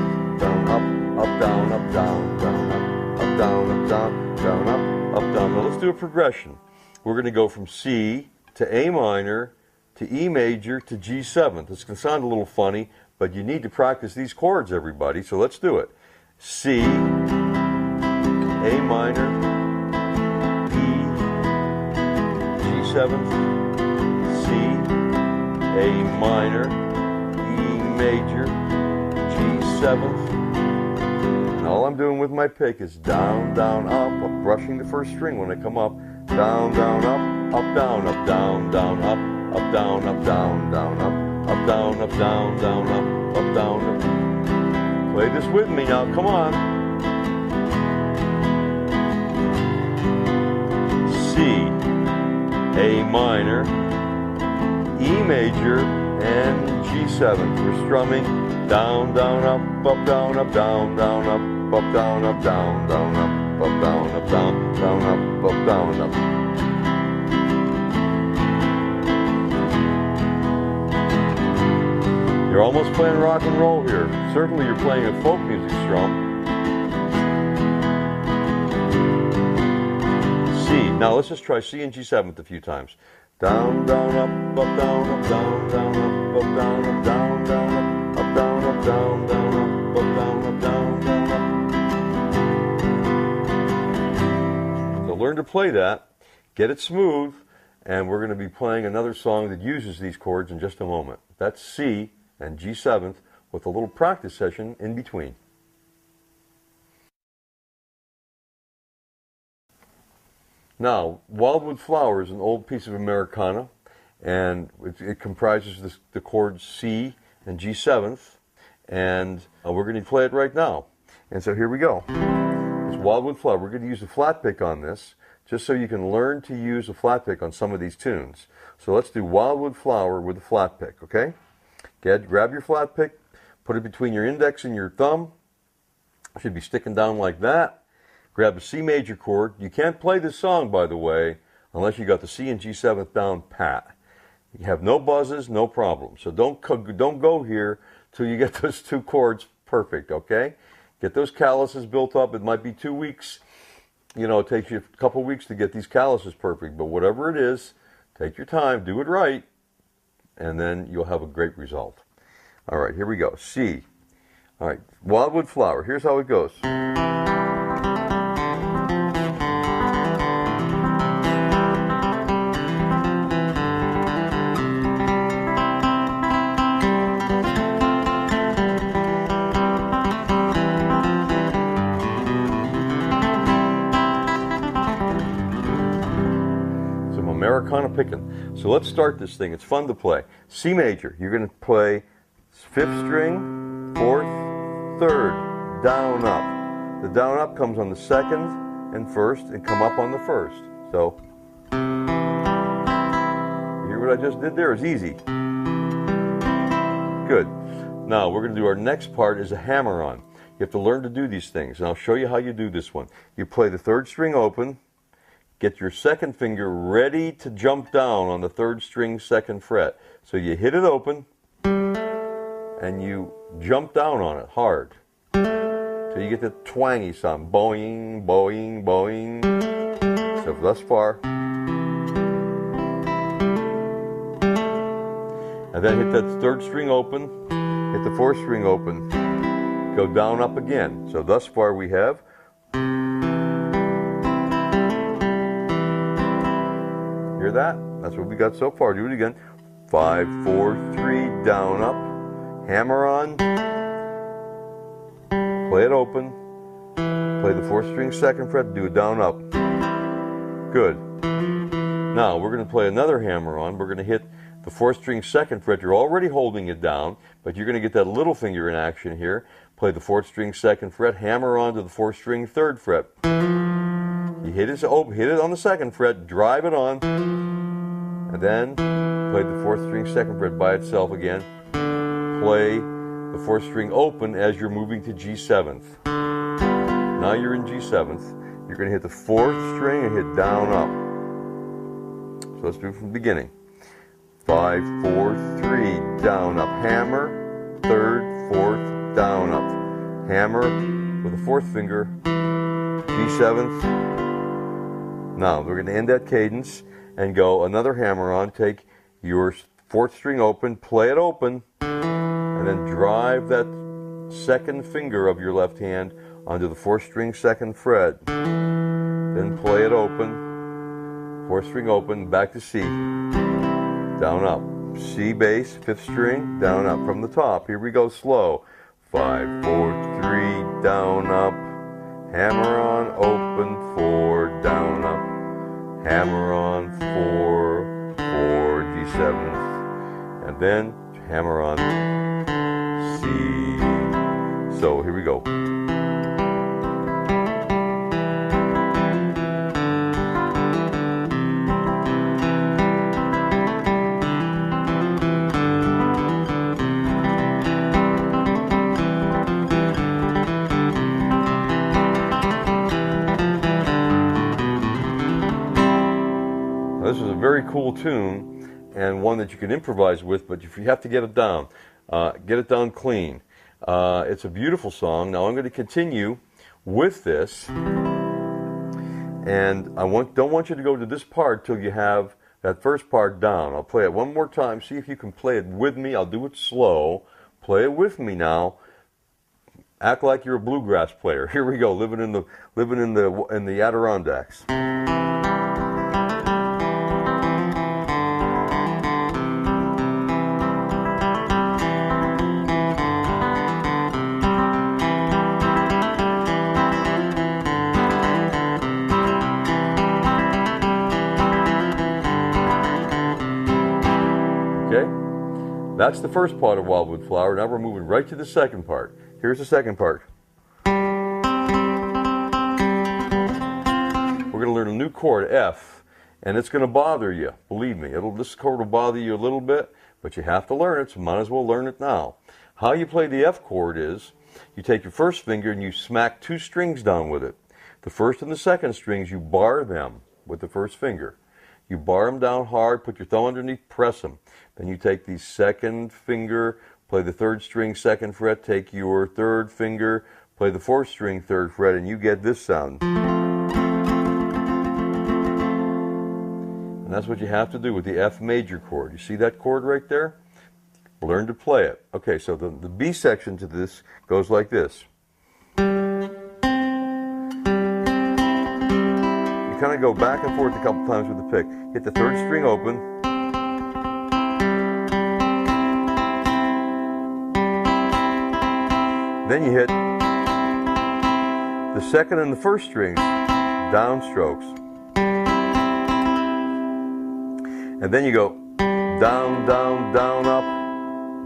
up, down, up, down, down, up, down, up, down, down, up, down. Now let's do a progression. We're going to go from C to A minor to E major to G7. This can sound a little funny, but you need to practice these chords, everybody, so let's do it. C, A minor, E, G7, C, A minor, E major, G7. And all I'm doing with my pick is down, down, up. I'm brushing the first string when I come up. Down, down, up, down, up, down, down, up, down, up, down, down, up, down, up, down, down, up, down, up. Play this with me now, come on. C, A minor, E major, and G7. We're strumming down, down, up, down, up, down, down, up, down, up, down, down, up, down, up, down, down, up, down, up. You're almost playing rock and roll here. Certainly you're playing a folk music strum. C. Now let's just try C and G7 a few times. Down, down, up, down, up, down, down, up, down, up, down, down, up, down, up, down, down, up, down, up, down, down, up. So learn to play that, get it smooth, and we're going to be playing another song that uses these chords in just a moment. That's C and G7 with a little practice session in between. Now, Wildwood Flower is an old piece of Americana, and it comprises the chords C and G7, and we're going to play it right now. And so here we go. It's Wildwood Flower. We're going to use a flat pick on this, just so you can learn to use a flat pick on some of these tunes. So let's do Wildwood Flower with a flat pick, okay? Grab your flat pick, put it between your index and your thumb. It should be sticking down like that. Grab a C major chord. You can't play this song, by the way, unless you got the C and G7 down pat. You have no buzzes, no problem. So don't go here till you get those two chords perfect, okay? Get those calluses built up. It might be 2 weeks. You know, it takes you a couple weeks to get these calluses perfect, but whatever it is, take your time, do it right, and then you'll have a great result. All right, here we go. C. All right, Wildwood Flower. Here's how it goes. Americana picking. So let's start this thing. It's fun to play. C major. You're going to play 5th string, 4th, 3rd, down up. The down up comes on the 2nd and 1st and come up on the 1st. So you hear what I just did there? It's easy. Good. Now we're going to do our next part is a hammer-on. You have to learn to do these things, and I'll show you how you do this one. You play the 3rd string open. Get your 2nd finger ready to jump down on the 3rd string 2nd fret. So you hit it open and you jump down on it hard till you get the twangy sound. Boing, boing, boing. So thus far. And then hit that 3rd string open, hit the 4th string open, go down up again. So thus far we have. Hear that? That's what we got so far. Do it again. 5, 4, 3, down, up. Hammer on. Play it open. Play the 4th string 2nd fret. Do it down, up. Good. Now we're going to play another hammer on. We're going to hit the 4th string 2nd fret. You're already holding it down, but you're going to get that little finger in action here. Play the 4th string 2nd fret, hammer onto the 4th string 3rd fret. You hit it on the 2nd fret, drive it on, and then play the 4th string 2nd fret by itself again. Play the 4th string open as you're moving to G7th. Now you're in G7th. You're going to hit the 4th string and hit down up. So let's do it from the beginning. 5, 4, 3, down up, hammer, 3rd, 4th, down up, hammer with the 4th finger, G7th. Now we're going to end that cadence and go another hammer on. Take your 4th string open, play it open, and then drive that 2nd finger of your left hand onto the 4th string 2nd fret. Then play it open, 4th string open, back to C, down up, C bass, 5th string, down up from the top. Here we go slow. 5, 4, 3, down up, hammer on, open, 4, down up, hammer on, 4, 4, G7th, and then hammer on C. So here we go. This is a very cool tune and one that you can improvise with, but if you have to get it down clean. It's a beautiful song. Now I'm going to continue with this, and I don't want you to go to this part till you have that first part down. I'll play it one more time. See if you can play it with me. I'll do it slow. Play it with me now. Act like you're a bluegrass player. Here we go. Living in the Adirondacks. Okay, that's the first part of Wildwood Flower. Now we're moving right to the second part. Here's the second part. We're going to learn a new chord, F, and it's going to bother you. Believe me, this chord will bother you a little bit, but you have to learn it, so might as well learn it now. How you play the F chord is, you take your first finger and you smack 2 strings down with it. The first and the second strings, you bar them with the first finger. You bar them down hard, put your thumb underneath, press them. Then you take the second finger, play the 3rd string 2nd fret, take your 3rd finger, play the 4th string 3rd fret, and you get this sound. And that's what you have to do with the F major chord. You see that chord right there? Learn to play it. Okay, so the B section to this goes like this. Kind of go back and forth a couple times with the pick. Hit the 3rd string open. Then you hit the 2nd and the 1st strings, down strokes. And then you go down, down, down, up,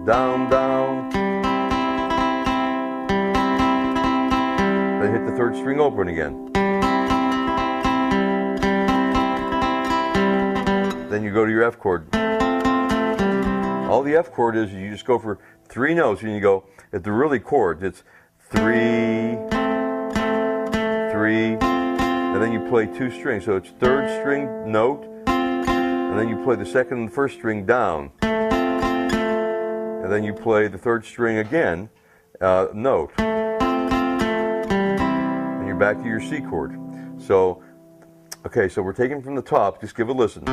down, down. Then hit the 3rd string open again. Then you go to your F chord. All the F chord is, you just go for 3 notes, and you go, at the really chord, it's 3, 3, and then you play 2 strings. So it's 3rd string note, and then you play the 2nd and the 1st string down. And then you play the 3rd string again, note. And you're back to your C chord. So, okay, so we're taking from the top, just give a listen.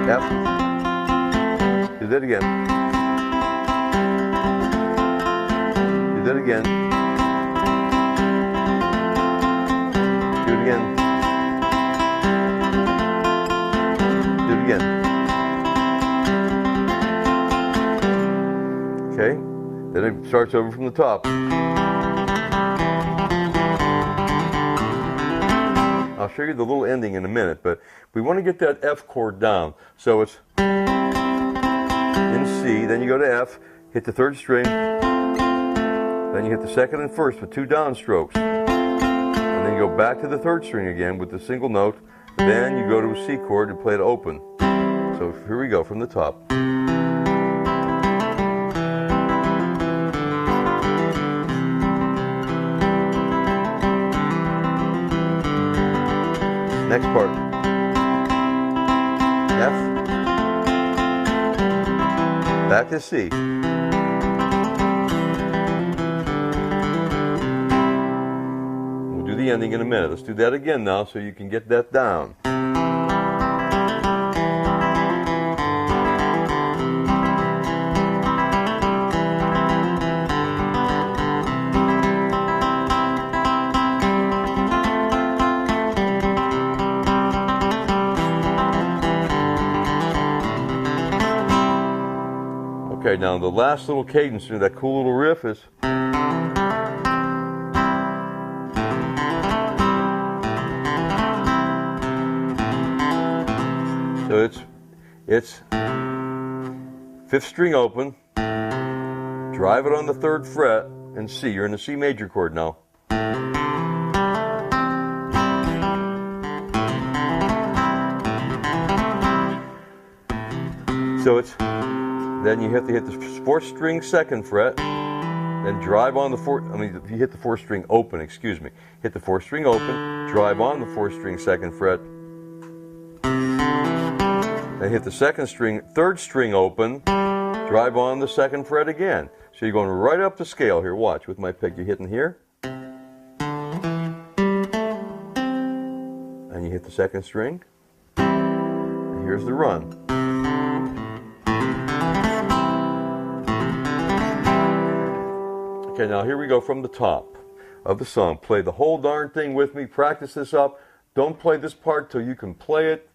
F. Do that again. Do that again. Do it again. Do it again. Okay? Then starts over from the top. I'll show you the little ending in a minute, but we want to get that F chord down. So it's in C, then you go to F, hit the third string, then you hit the second and first with two downstrokes, and then you go back to the third string again with the single note, then you go to a C chord and play it open. So here we go from the top. Next part. F. Back to C. We'll do the ending in a minute. Let's do that again now so you can get that down. Okay, now the last little cadence to that cool little riff is so it's fifth string open, drive it on the third fret, and C. You're in the C major chord now. So it's then you have to hit the fourth string second fret, then drive on the fourth. If you hit the fourth string open, excuse me, hit the fourth string open, drive on the fourth string second fret, then hit the second string, third string open, drive on the second fret again. So you're going right up the scale here. Watch with my pick. You're hitting here, and you hit the second string. And here's the run. Okay, now here we go from the top of the song. Play the whole darn thing with me. Practice this up. Don't play this part till you can play it,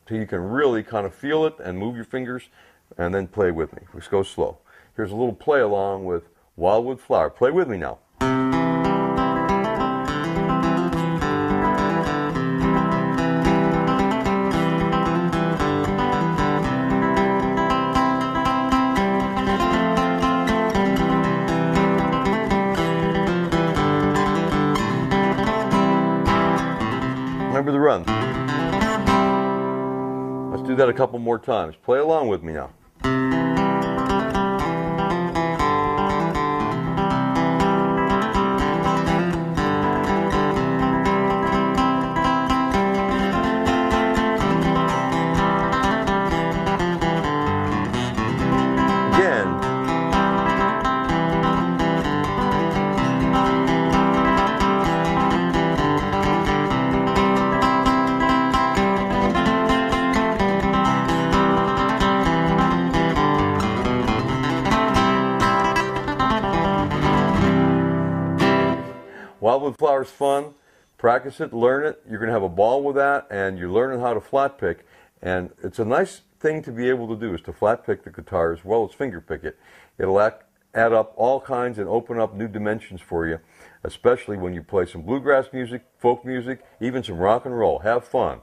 till you can really kind of feel it and move your fingers, and then play with me. Let's go slow. Here's a little play along with Wildwood Flower. Play with me now. Remember the run. Let's do that a couple more times. Play along with me now. Again. Wildwood Flower's fun. Practice it, learn it. You're going to have a ball with that, and you're learning how to flat pick. And it's a nice thing to be able to do, is to flat pick the guitar as well as finger pick it. It'll add up all kinds and open up new dimensions for you, especially when you play some bluegrass music, folk music, even some rock and roll. Have fun.